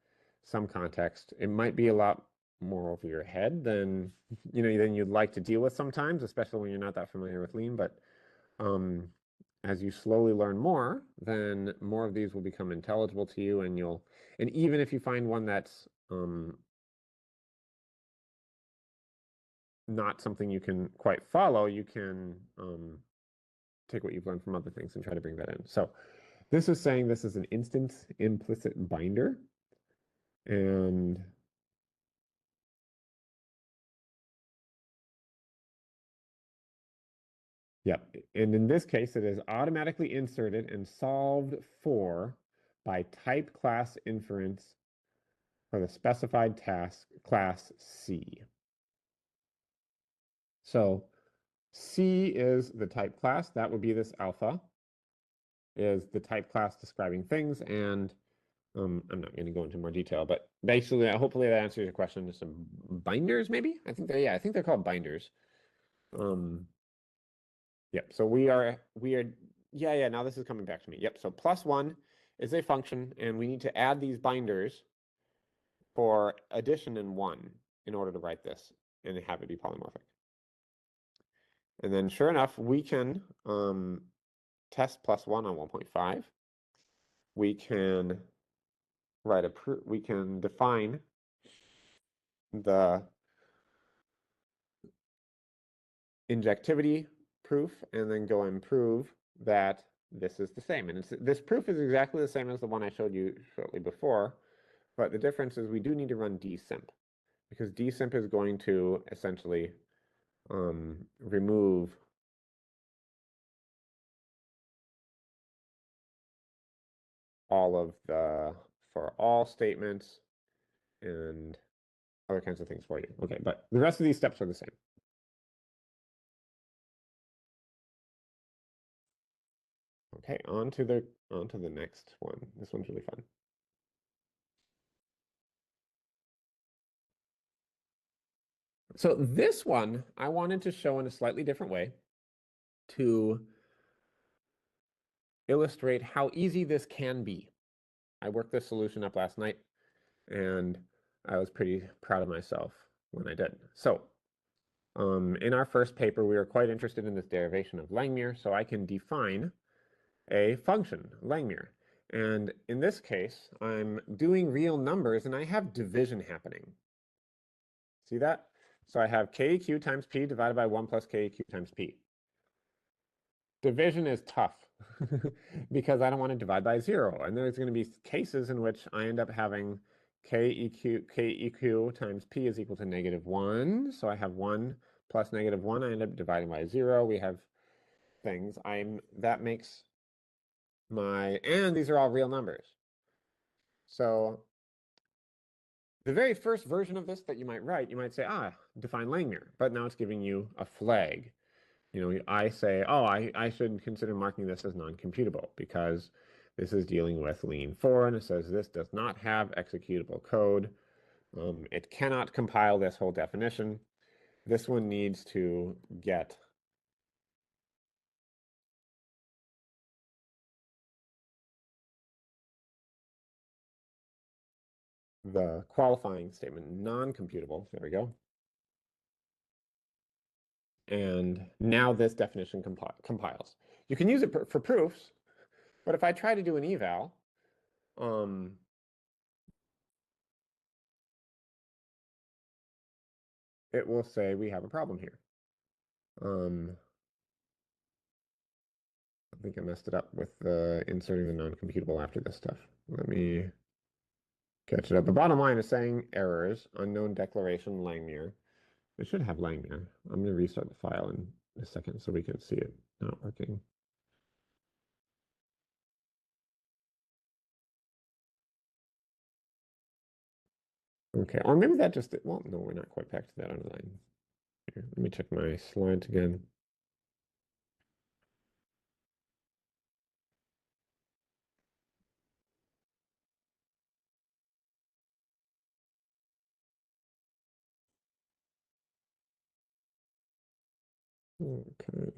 some context. It might be a lot more over your head than than you'd like to deal with sometimes, especially when you're not that familiar with Lean. But as you slowly learn more, then more of these will become intelligible to you, and even if you find one that's not something you can quite follow, you can take what you've learned from other things and try to bring that in. So this is saying this is an instance implicit binder. And yep, and in this case, it is automatically inserted and solved for by type class inference for the specified task class C. So C is the type class. That would be this alpha, is the type class describing things, and I'm not going to go into more detail, but basically, hopefully that answers your question. Some binders, maybe? I think they're called binders. Um, yep. So yeah. Now this is coming back to me. Yep. So +1 is a function, and we need to add these binders for addition in 1 in order to write this and have it be polymorphic. And then sure enough, we can test +1 on 1.5. We can we can define the injectivity proof and then go and prove that this is the same. And this proof is exactly the same as the one I showed you shortly before, but the difference is we do need to run dsymp, because dsymp is going to essentially remove all of for all statements and other kinds of things for you. Okay, but the rest of these steps are the same. Okay, on to the next one. This one's really fun. So this one I wanted to show in a slightly different way to illustrate how easy this can be. I worked this solution up last night, and I was pretty proud of myself when I did. So in our first paper, we were quite interested in this derivation of Langmuir, so I can define a function, Langmuir. And in this case, I'm doing real numbers, and I have division happening. See that? So I have keq times p divided by 1 plus keq times p. Division is tough because I don't want to divide by 0. And there's going to be cases in which I end up having keq times p is equal to -1. So I have 1 plus -1. I end up dividing by 0. We have things. That makes and these are all real numbers. So the very first version of this that you might write, you might say, define Langmuir. But now it's giving you a flag. I say, I should consider marking this as non-computable because this is dealing with lean 4, and it says this does not have executable code. It cannot compile this whole definition. This one needs to get the qualifying statement non-computable. There we go. And now this definition compiles. You can use it for proofs, but if I try to do an eval, it will say we have a problem here. I think I messed it up with inserting the non-computable after this stuff. Let me catch it up. The bottom line is saying errors, unknown declaration, Langmuir. It should have Langmuir. I'm going to restart the file in a second so we can see it not working. Okay, or maybe that just, well, no, we're not quite back to that underline. Here, let me check my slides again. Okay.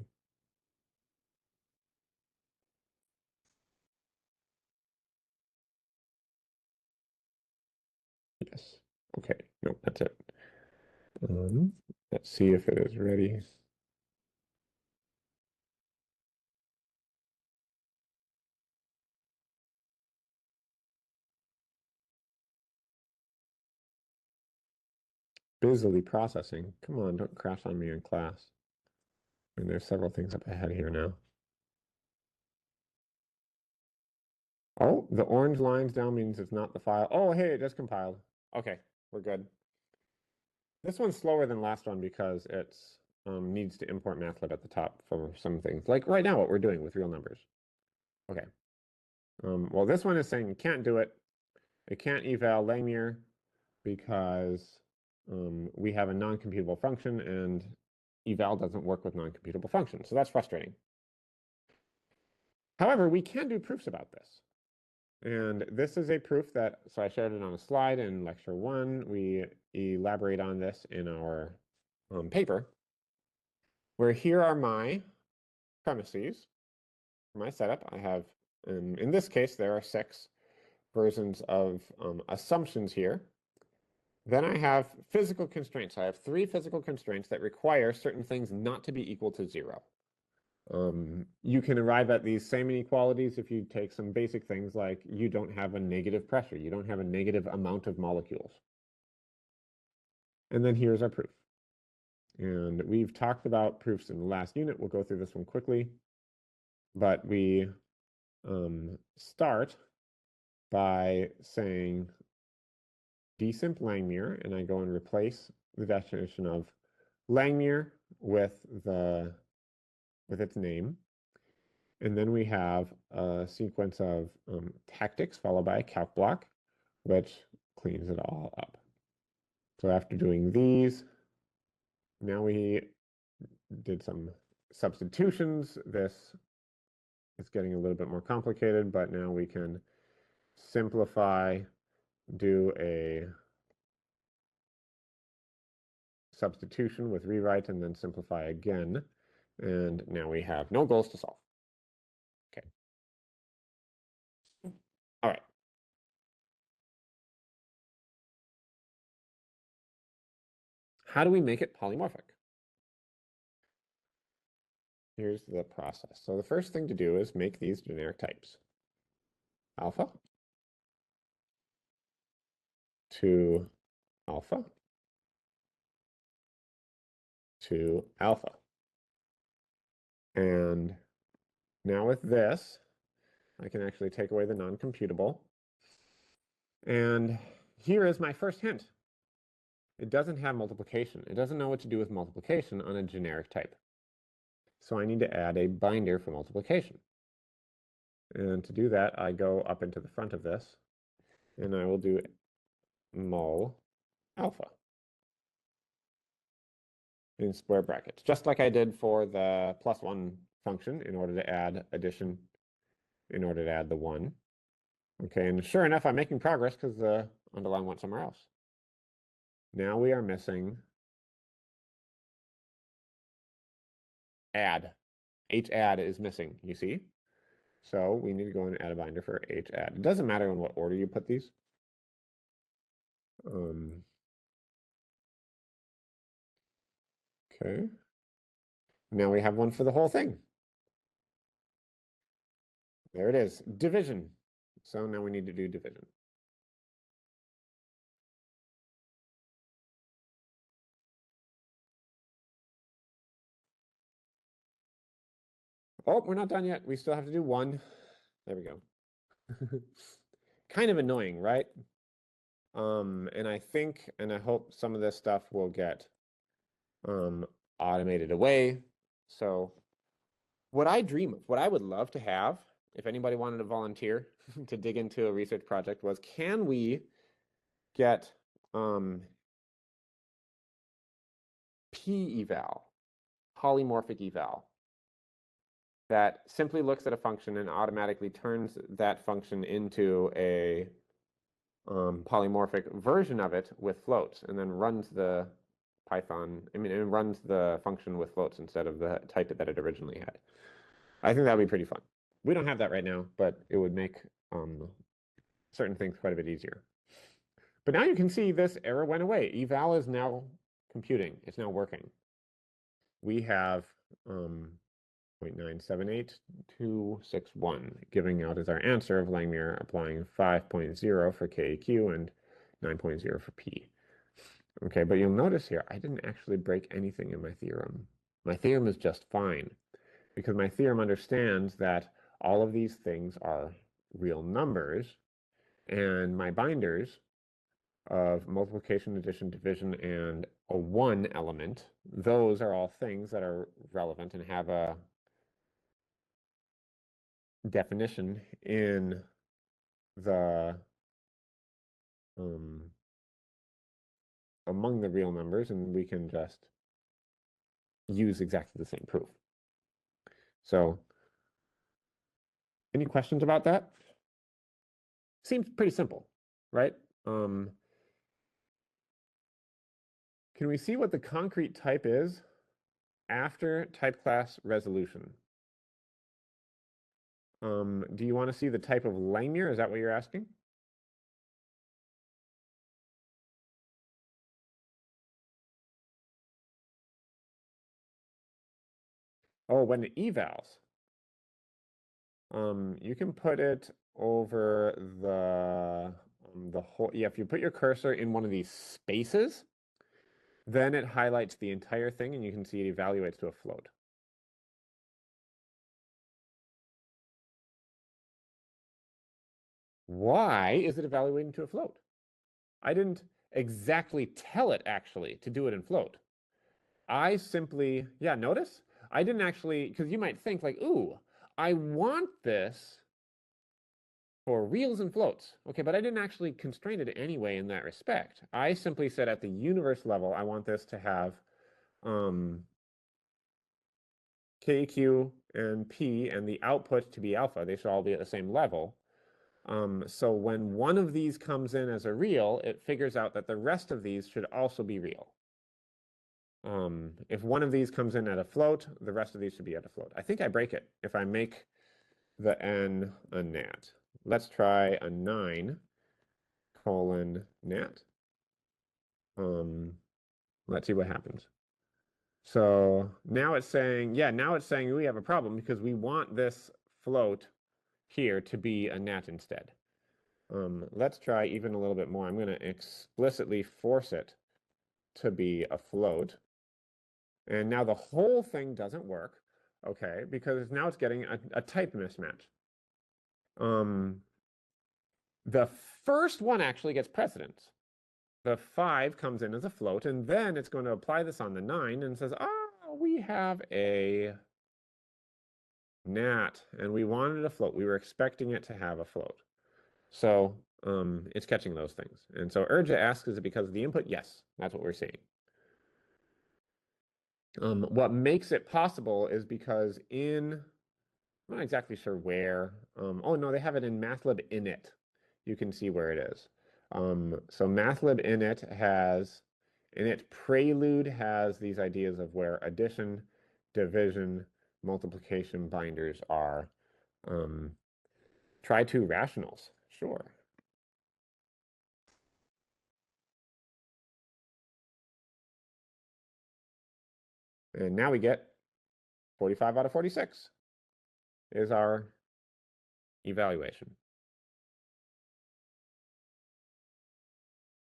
Yes. Okay. Nope, that's it. Let's see if it is ready. Busily processing. Come on, don't crash on me in class. And there's several things up ahead here now. Oh, the orange lines down means it's not the file. Oh, hey, it just compiled. Okay, we're good. This one's slower than last one because it's needs to import mathlib at the top for some things. Like right now, what we're doing with real numbers. Okay. Well, this one is saying it can't do it. It can't eval Langmuir because we have a non-computable function and eval doesn't work with non-computable functions. So that's frustrating. However, we can do proofs about this. And this is a proof that, so I showed it on a slide in lecture 1. We elaborate on this in our paper, where here are my premises, my setup. I have, in this case, there are 6 versions of assumptions here. Then I have physical constraints. I have 3 physical constraints that require certain things not to be equal to 0. You can arrive at these same inequalities if you take some basic things like you don't have a negative pressure, you don't have a negative amount of molecules. And then here's our proof. And we've talked about proofs in the last unit. We'll go through this one quickly. But we start by saying dsimp Langmuir, and I go and replace the definition of Langmuir with its name. And then we have a sequence of tactics followed by a calc block, which cleans it all up. So after doing these, now we did some substitutions. This is getting a little bit more complicated, but now we can simplify, do a substitution with rewrite, and then simplify again. And now we have no goals to solve. Okay. All right. How do we make it polymorphic? Here's the process. So the first thing to do is make these generic types. Alpha to alpha to alpha. And now with this, I can actually take away the non-computable. And here is my first hint. It doesn't have multiplication. It doesn't know what to do with multiplication on a generic type. So I need to add a binder for multiplication. And to do that, I go up into the front of this, and I will do mul alpha in square brackets, just like I did for the +1 function in order to add addition, in order to add the 1. Okay, and sure enough, I'm making progress because the underline went somewhere else. Now we are missing add. H-add is missing, you see? So we need to go and add a binder for H-add. It doesn't matter in what order you put these. Okay. Now we have one for the whole thing. There it is, division. So now we need to do division. Oh, we're not done yet. We still have to do 1. There we go. Kind of annoying, right? And I think, and I hope some of this stuff will get automated away. So what I dream of, what I would love to have, if anybody wanted to volunteer to dig into a research project, was can we get p-eval, polymorphic eval, that simply looks at a function and automatically turns that function into a polymorphic version of it with floats, and then runs the Python, it runs the function with floats instead of the type that it originally had. I think that would be pretty fun. We don't have that right now, but it would make certain things quite a bit easier. But now you can see this error went away. Eval is now computing. It's now working. We have 0.978261 giving out as our answer of Langmuir applying 5.0 for KEQ and 9.0 for P. Okay, but you'll notice here, I didn't actually break anything in my theorem. My theorem is just fine because my theorem understands that all of these things are real numbers, and my binders of multiplication, addition, division, and a 1 element, those are all things that are relevant and have a definition in the among the real numbers, and we can just use exactly the same proof. So any questions about that? Seems pretty simple, right? Can we see what the concrete type is after type class resolution? Do you want to see the type of linear? Is that what you're asking? Oh, when it evals. You can put it over the whole, yeah, if you put your cursor in one of these spaces, then it highlights the entire thing and you can see it evaluates to a float. Why is it evaluating to a float? I didn't exactly tell it actually to do it in float. I simply, yeah, notice? I didn't actually, because you might think like, ooh, I want this for reals and floats. Okay, but I didn't actually constrain it anyway in that respect. I simply said at the universe level, I want this to have K, Q, and P, and the output to be alpha. They should all be at the same level. So when one of these comes in as a real, it figures out that the rest of these should also be real. If one of these comes in at a float, the rest of these should be at a float. I think I break it if I make the n a nat. Let's try a 9 colon nat. Let's see what happens. So now it's saying, yeah, now it's saying we have a problem because we want this float here to be a nat instead. Let's try even a little bit more. I'm going to explicitly force it to be a float. And now the whole thing doesn't work, okay, because now it's getting a type mismatch. The first one actually gets precedence. The 5 comes in as a float, and then it's going to apply this on the 9 and says, oh, we have a nat, and we wanted a float. We were expecting it to have a float. So it's catching those things. And so Urja asks, is it because of the input? Yes, that's what we're seeing. What makes it possible is because I'm not exactly sure where. Oh, no, they have it in MATLAB init. You can see where it is. So MATLAB init prelude has these ideas of where addition, division, multiplication binders are. Try two rationals, sure. And now we get 45 out of 46 is our evaluation.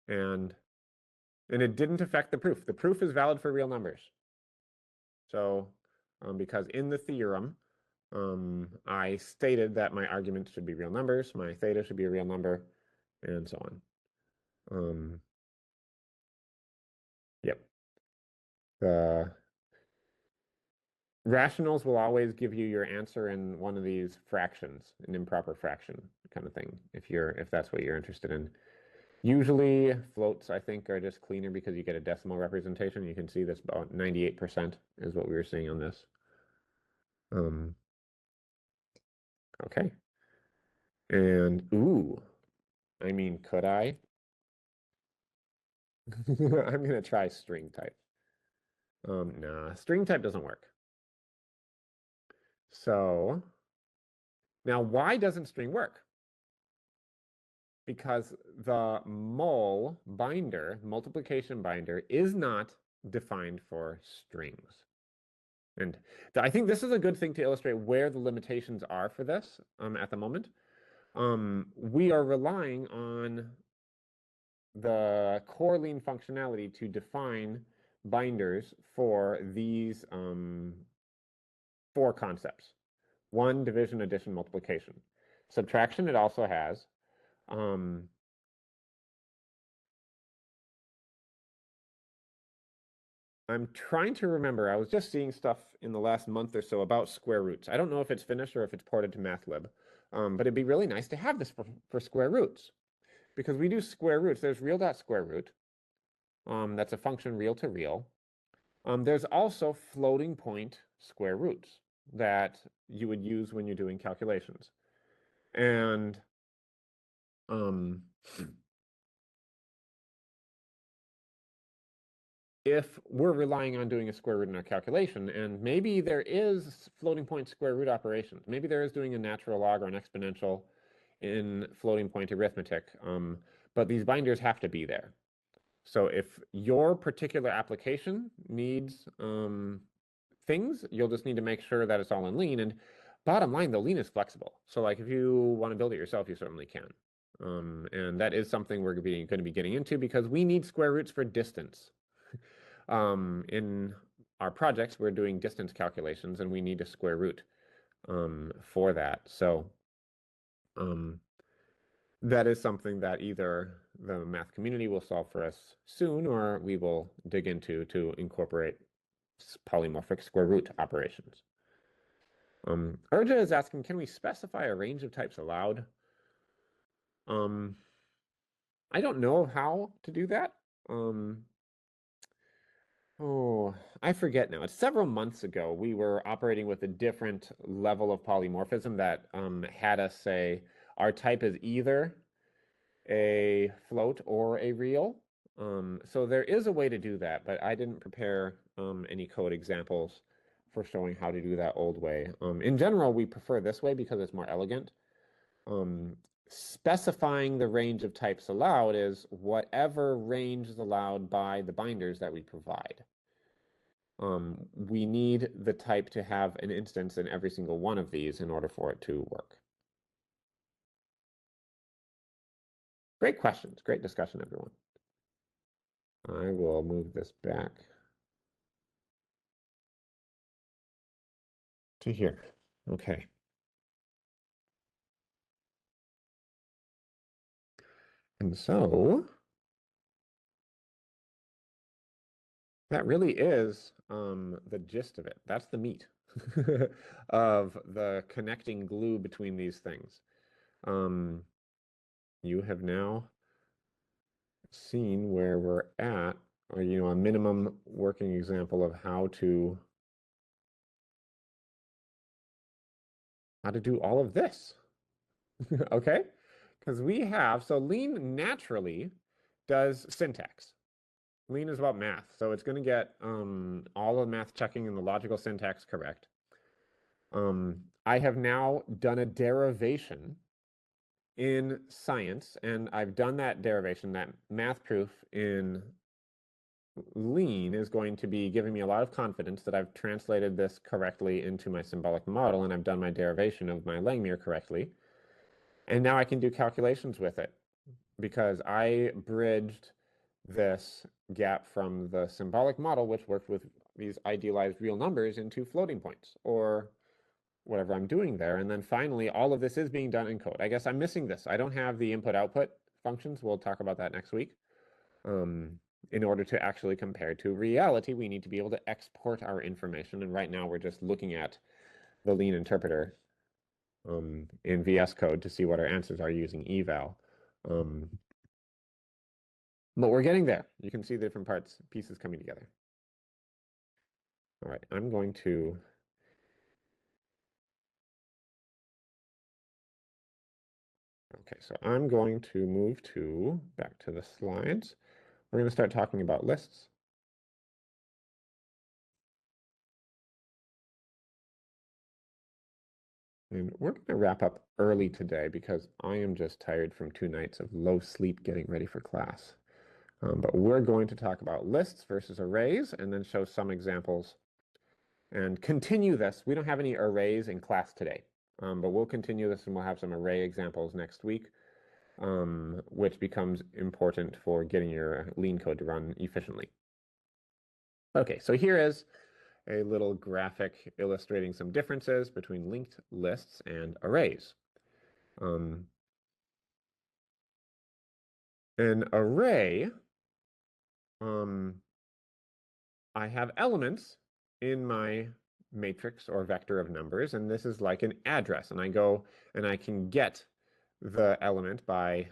And it didn't affect the proof. The proof is valid for real numbers. So because in the theorem, I stated that my arguments should be real numbers, my theta should be a real number, and so on. Yep. The rationals will always give you your answer in one of these fractions, an improper fraction kind of thing, if that's what you're interested in. Usually floats, I think, are just cleaner because you get a decimal representation. You can see this about 98% is what we were seeing on this. Okay. And, ooh, I mean, could I? I'm going to try string type. Nah, string type doesn't work. So, now why doesn't string work? Because the multiplication binder, is not defined for strings. And I think this is a good thing to illustrate where the limitations are for this at the moment. We are relying on the core lean functionality to define binders for these 4 concepts. 1, division, addition, multiplication. Subtraction, it also has. I'm trying to remember. I was just seeing stuff in the last month or so about square roots. I don't know if it's finished or if it's ported to MATLAB, but it'd be really nice to have this for square roots, because we do square roots. There's real dot square root. That's a function real to real. There's also floating point square roots that you would use when you're doing calculations. And if we're relying on doing a square root in our calculation, and maybe there is floating point square root operations, maybe there is doing a natural log or an exponential in floating point arithmetic, but these binders have to be there. So if your particular application needs things, you'll just need to make sure that it's all in lean. And bottom line, the lean is flexible. So like if you want to build it yourself, you certainly can. And that is something we're going to be getting into because we need square roots for distance. In our projects, we're doing distance calculations and we need a square root for that. So that is something that either the math community will solve for us soon or we will dig into to incorporate polymorphic square root operations. Urja is asking, can we specify a range of types allowed? I don't know how to do that. Oh, I forget now. It's several months ago. We were operating with a different level of polymorphism that had us say our type is either a float or a real. So there is a way to do that, but I didn't prepare any code examples for showing how to do that old way. In general, we prefer this way because it's more elegant. Specifying the range of types allowed is whatever range is allowed by the binders that we provide. We need the type to have an instance in every single one of these in order for it to work. Great questions. Great discussion, everyone. I will move this back to here. Okay. And so that really is the gist of it. That's the meat of the connecting glue between these things. You have now seen where we're at, or a minimum working example of how to do all of this. Okay? Because so lean naturally does syntax. Lean is about math, so it's going to get all of math checking and the logical syntax correct. I have now done a derivation in science, and I've done that derivation, that math proof in lean is going to be giving me a lot of confidence that I've translated this correctly into my symbolic model, and I've done my derivation of my Langmuir correctly. And now I can do calculations with it because I bridged this gap from the symbolic model, which worked with these idealized real numbers, into floating points or whatever I'm doing there. And then finally, all of this is being done in code. I guess I'm missing this. I don't have the input-output functions. We'll talk about that next week. In order to actually compare to reality, we need to be able to export our information. And right now, we're just looking at the lean interpreter in VS Code to see what our answers are using eval. But we're getting there. You can see the different pieces coming together. All right, I'm going to move back to the slides. We're going to start talking about lists. And we're going to wrap up early today because I am just tired from 2 nights of low sleep getting ready for class. But we're going to talk about lists versus arrays and then show some examples and continue this. We don't have any arrays in class today, but we'll continue this and we'll have some array examples next week, which becomes important for getting your lean code to run efficiently. Okay, so here is a little graphic illustrating some differences between linked lists and arrays. An array, I have elements in my matrix or vector of numbers, and this is like an address, and I go and I can get the element by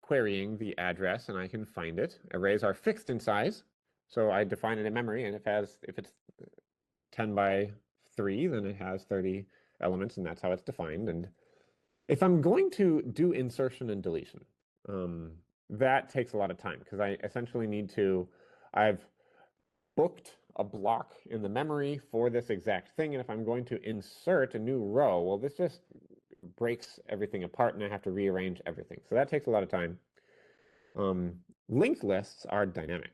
querying the address, and I can find it. Arrays are fixed in size, so I define it in memory, and if it's 10 by 3, then it has 30 elements, and that's how it's defined. And If I'm going to do insertion and deletion, that takes a lot of time because I essentially need to, I've booked a block in the memory for this exact thing. And if I'm going to insert a new row, well, this just breaks everything apart and I have to rearrange everything. So that takes a lot of time. Linked lists are dynamic.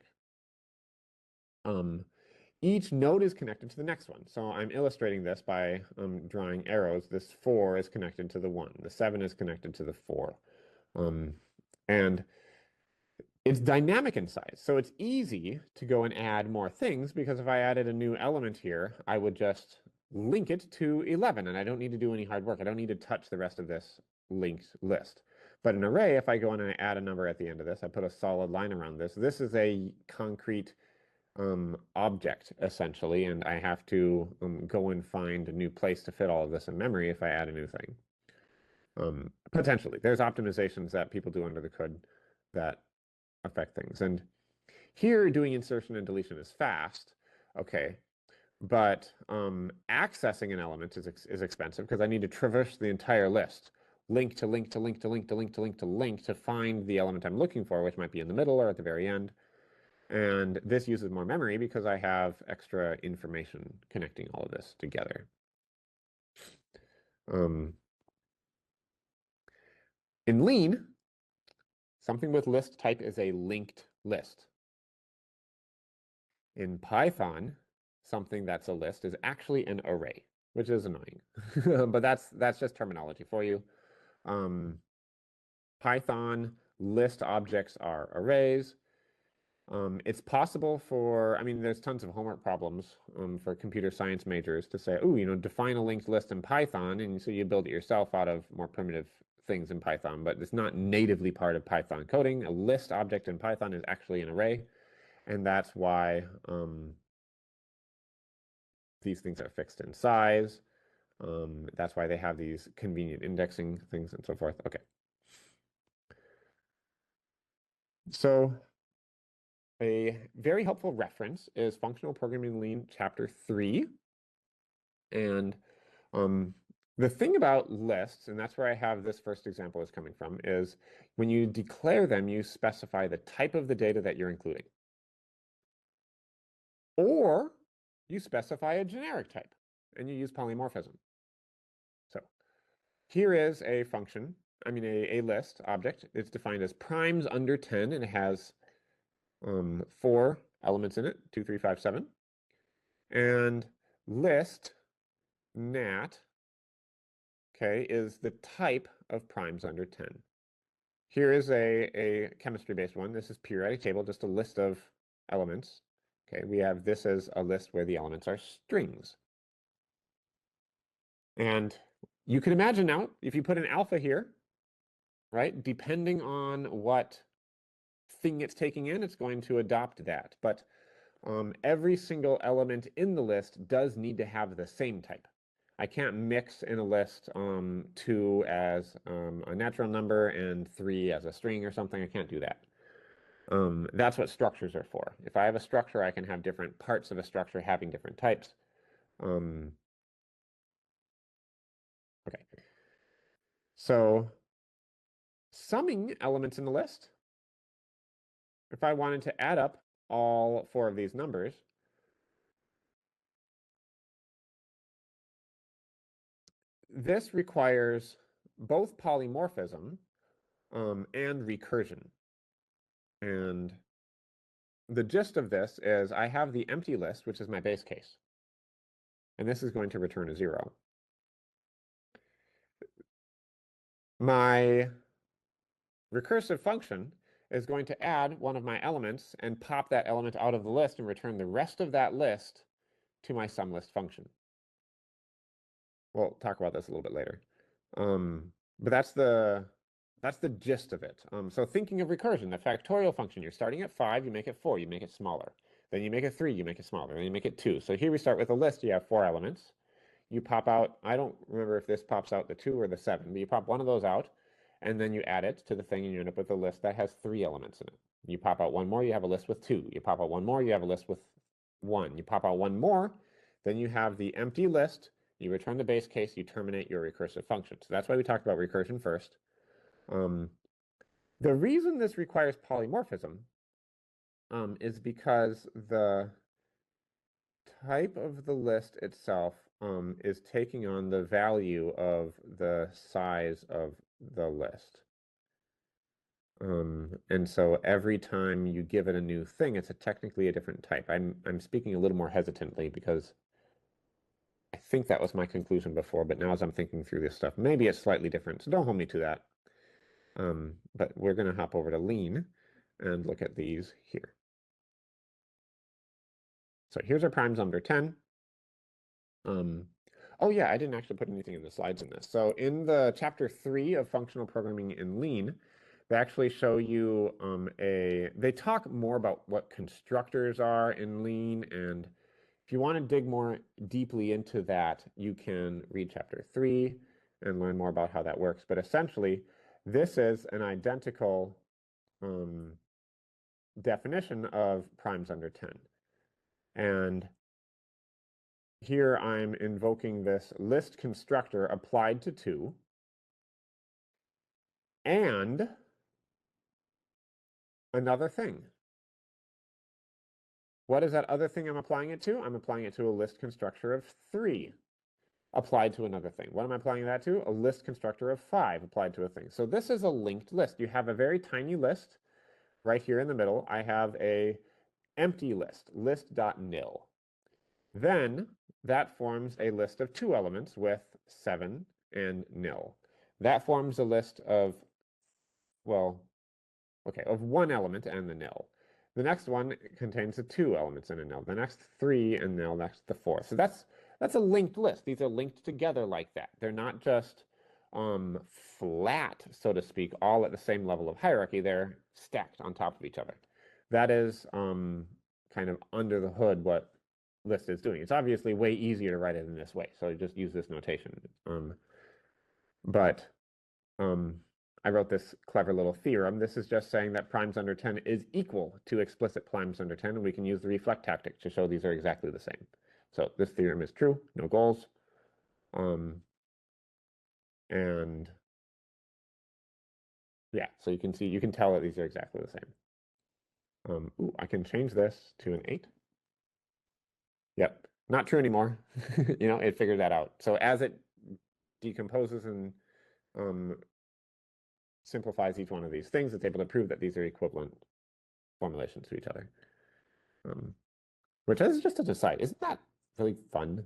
Each node is connected to the next one. So I'm illustrating this by drawing arrows. This 4 is connected to the 1. The 7 is connected to the 4. And it's dynamic in size. So it's easy to go and add more things because if I added a new element here, I would just link it to 11 and I don't need to do any hard work. I don't need to touch the rest of this linked list. But an array, if I go in and I add a number at the end of this, I put a solid line around this. This is a concrete object essentially, and I have to go and find a new place to fit all of this in memory if I add a new thing. Potentially, there's optimizations that people do under the hood that affect things. And here doing insertion and deletion is fast, okay, but accessing an element is expensive because I need to traverse the entire list, link to link to link to link to link to link to link to find the element I'm looking for, which might be in the middle or at the very end. And this uses more memory because I have extra information connecting all of this together. In Lean, something with list type is a linked list. In Python, something that's a list is actually an array, which is annoying. But that's just terminology for you. Python list objects are arrays. It's possible for, I mean, there's tons of homework problems for computer science majors to say, oh, define a linked list in Python, and so you build it yourself out of more primitive things in Python, but it's not natively part of Python coding. A list object in Python is actually an array, and that's why these things are fixed in size. That's why they have these convenient indexing things and so forth. Okay. So a very helpful reference is Functional Programming Lean Chapter 3. And the thing about lists, and that's where I have this first example is coming from, is when you declare them, you specify the type of the data that you're including. Or you specify a generic type, and you use polymorphism. So here is a function, a list object. It's defined as primes under 10, and it has 4 elements in it, 2, 3, 5, 7. And list nat, okay, is the type of primes under 10. Here is a chemistry-based one. This is periodic table, just a list of elements. Okay, we have this as a list where the elements are strings. And you can imagine now, if you put an alpha here, right, depending on what thing it's taking in, it's going to adopt that. But every single element in the list does need to have the same type. I can't mix in a list 2 as a natural number and 3 as a string or something. I can't do that. That's what structures are for. If I have a structure, I can have different parts of a structure having different types. Okay. So summing elements in the list, if I wanted to add up all 4 of these numbers, this requires both polymorphism and recursion. And the gist of this is I have the empty list, which is my base case. And this is going to return a 0. My recursive function is going to add one of my elements and pop that element out of the list and return the rest of that list to my SUMList function. We'll talk about this a little bit later. But that's the gist of it. So thinking of recursion, the factorial function, you're starting at 5, you make it 4, you make it smaller. Then you make it 3, you make it smaller, then you make it 2. So here we start with a list, you have 4 elements. You pop out, I don't remember if this pops out the 2 or the 7, but you pop one of those out, and then you add it to the thing, and you end up with a list that has 3 elements in it. You pop out one more, you have a list with 2. You pop out one more, you have a list with 1. You pop out one more, then you have the empty list You return the base case, you terminate your recursive function. So that's why we talked about recursion first. The reason this requires polymorphism is because the type of the list itself is taking on the value of the size of the list. And so every time you give it a new thing, it's technically a different type. I'm speaking a little more hesitantly because I think that was my conclusion before, but now as I'm thinking through this stuff, maybe it's slightly different. So don't hold me to that. But we're going to hop over to lean and look at these here. So here's our primes under 10. Oh yeah, I didn't actually put anything in the slides in this. So in the chapter 3 of functional programming in lean, they actually show you they talk more about what constructors are in lean, and if you want to dig more deeply into that, you can read chapter 3 and learn more about how that works. But essentially, this is an identical definition of primes under 10. And here I'm invoking this list constructor applied to 2 and another thing. What is that other thing I'm applying it to? I'm applying it to a list constructor of 3 applied to another thing. What am I applying that to? A list constructor of 5 applied to a thing. So this is a linked list. You have a very tiny list right here in the middle. I have a empty list, list.nil. Then that forms a list of 2 elements with 7 and nil. That forms a list of, well, okay, of 1 element and the nil. The next one contains the 2 elements and a nil. The next 3 and nil, next the 4. So that's a linked list. These are linked together like that. They're not just flat, so to speak, all at the same level of hierarchy. They're stacked on top of each other. That is kind of under the hood what list is doing. It's obviously way easier to write it in this way, so just use this notation. But I wrote this clever little theorem. This is just saying that primes under 10 is equal to explicit primes under 10, and we can use the reflect tactic to show these are exactly the same. So this theorem is true, no goals. And yeah, so you can see, you can tell that these are exactly the same. Ooh, I can change this to an 8. Yep, not true anymore. You know, it figured that out. So as it decomposes and simplifies each one of these things, it's able to prove that these are equivalent formulations to each other. Which is just a aside, isn't that really fun?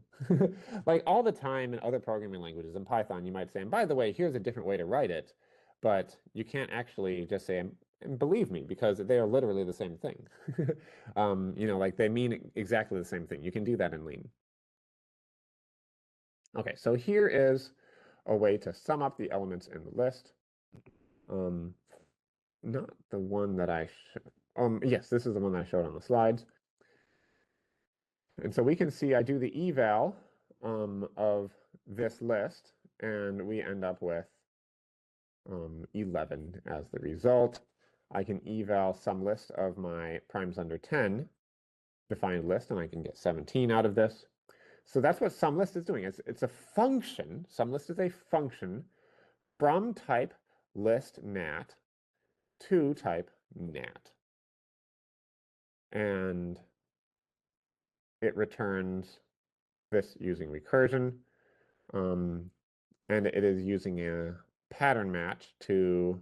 Like all the time in other programming languages, in Python, you might say, and by the way, here's a different way to write it, but you can't actually just say, and believe me, because they are literally the same thing. You know, like they mean exactly the same thing. You can do that in Lean. Okay, so here is a way to sum up the elements in the list. Not the one that I yes, this is the one that I showed on the slides. And so we can see I do the eval of this list, and we end up with 11 as the result. I can eval some list of my primes under 10 defined list, and I can get 17 out of this. So that's what SUMList is doing. It's a function. SUMList is a function from type list nat to type nat. And it returns this using recursion. And it is using a pattern match to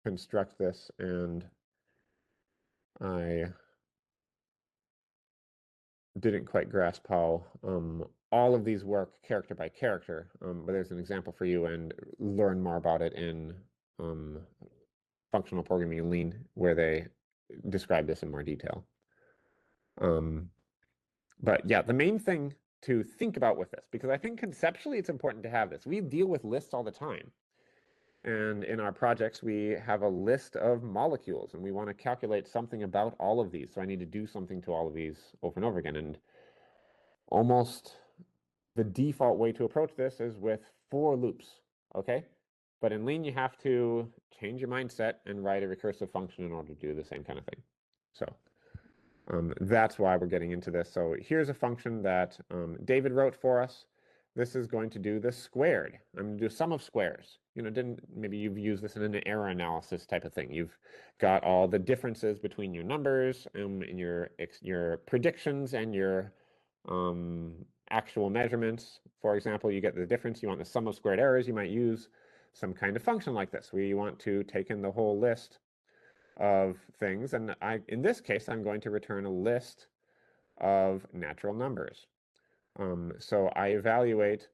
construct this. And I didn't quite grasp how all of these work character by character, but there's an example for you, and learn more about it in functional programming in Lean, where they describe this in more detail. But yeah, the main thing to think about with this, because I think conceptually it's important to have this. We deal with lists all the time. And in our projects, we have a list of molecules, and we want to calculate something about all of these. So I need to do something to all of these over and over again. And almost the default way to approach this is with for loops, okay? But in Lean, you have to change your mindset and write a recursive function in order to do the same kind of thing. So That's why we're getting into this. So here's a function that David wrote for us. This is going to do the squared. I'm going to do sum of squares. Maybe you've used this in an error analysis type of thing. You've got all the differences between your numbers and your predictions and your actual measurements. For example, you get the difference. You want the sum of squared errors. You might use some kind of function like this, where you want to take in the whole list of things. And in this case, I'm going to return a list of natural numbers. So I evaluate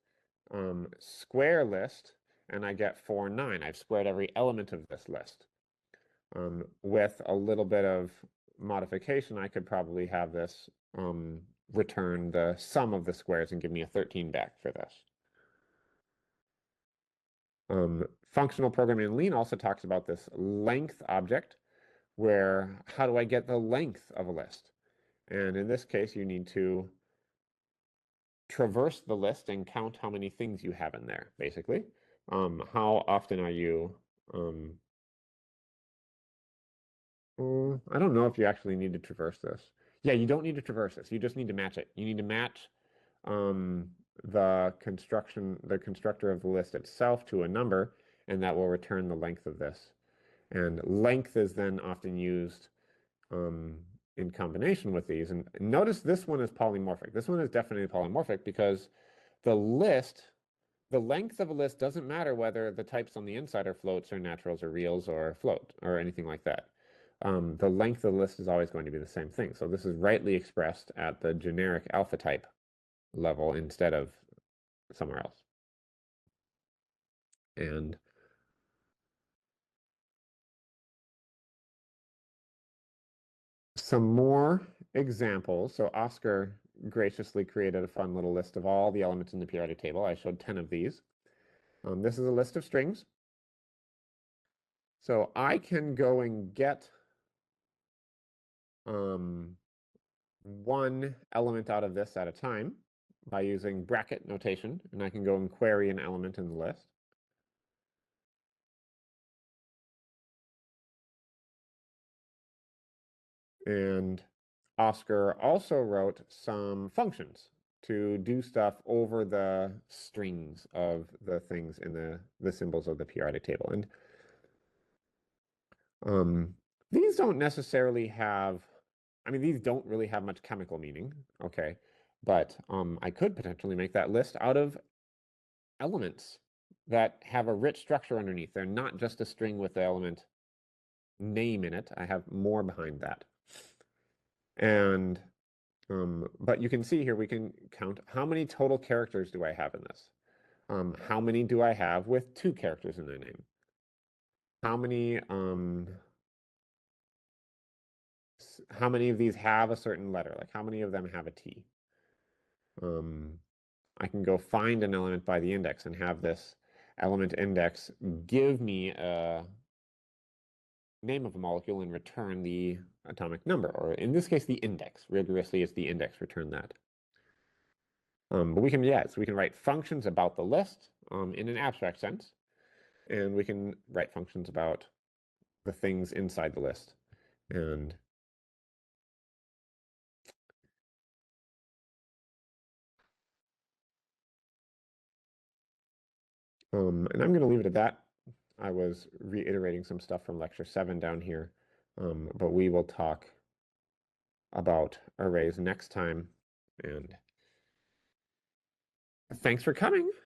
square list, and I get 4, 9. I've squared every element of this list. With a little bit of modification, I could probably have this return the sum of the squares and give me a 13 back for this. Functional programming in Lean also talks about this length object, where how do I get the length of a list? And in this case, you need to traverse the list and count how many things you have in there, basically. How often are you I don't know if you actually need to traverse this. Yeah, you don't need to traverse this. You just need to match it. You need to match the constructor of the list itself to a number, and that will return the length of this. And length is then often used in combination with these. And notice this one is polymorphic. This one is definitely polymorphic because the length of a list doesn't matter whether the types on the inside are floats or naturals or reals or float or anything like that. The length of the list is always going to be the same thing. So this is rightly expressed at the generic alpha type level instead of somewhere else. And some more examples. So Oscar graciously created a fun little list of all the elements in the periodic table. I showed 10 of these. This is a list of strings. So I can go and get one element out of this at a time by using bracket notation, and I can go and query an element in the list. And Oscar also wrote some functions to do stuff over the strings of the things in the symbols of the periodic table. And these don't necessarily have, these don't really have much chemical meaning, okay? But I could potentially make that list out of elements that have a rich structure underneath. They're not just a string with the element name in it. I have more behind that. And but you can see here, we can count how many total characters do I have in this? How many do I have with 2 characters in their name? How many of these have a certain letter? Like how many of them have a T? I can go find an element by the index and have this element index give me a name of a molecule and return the atomic number, or in this case, the index. Rigorously, it's the index, return that. But we can, so we can write functions about the list in an abstract sense, and we can write functions about the things inside the list. And I'm going to leave it at that. I was reiterating some stuff from lecture 7 down here, but we will talk about arrays next time. And thanks for coming.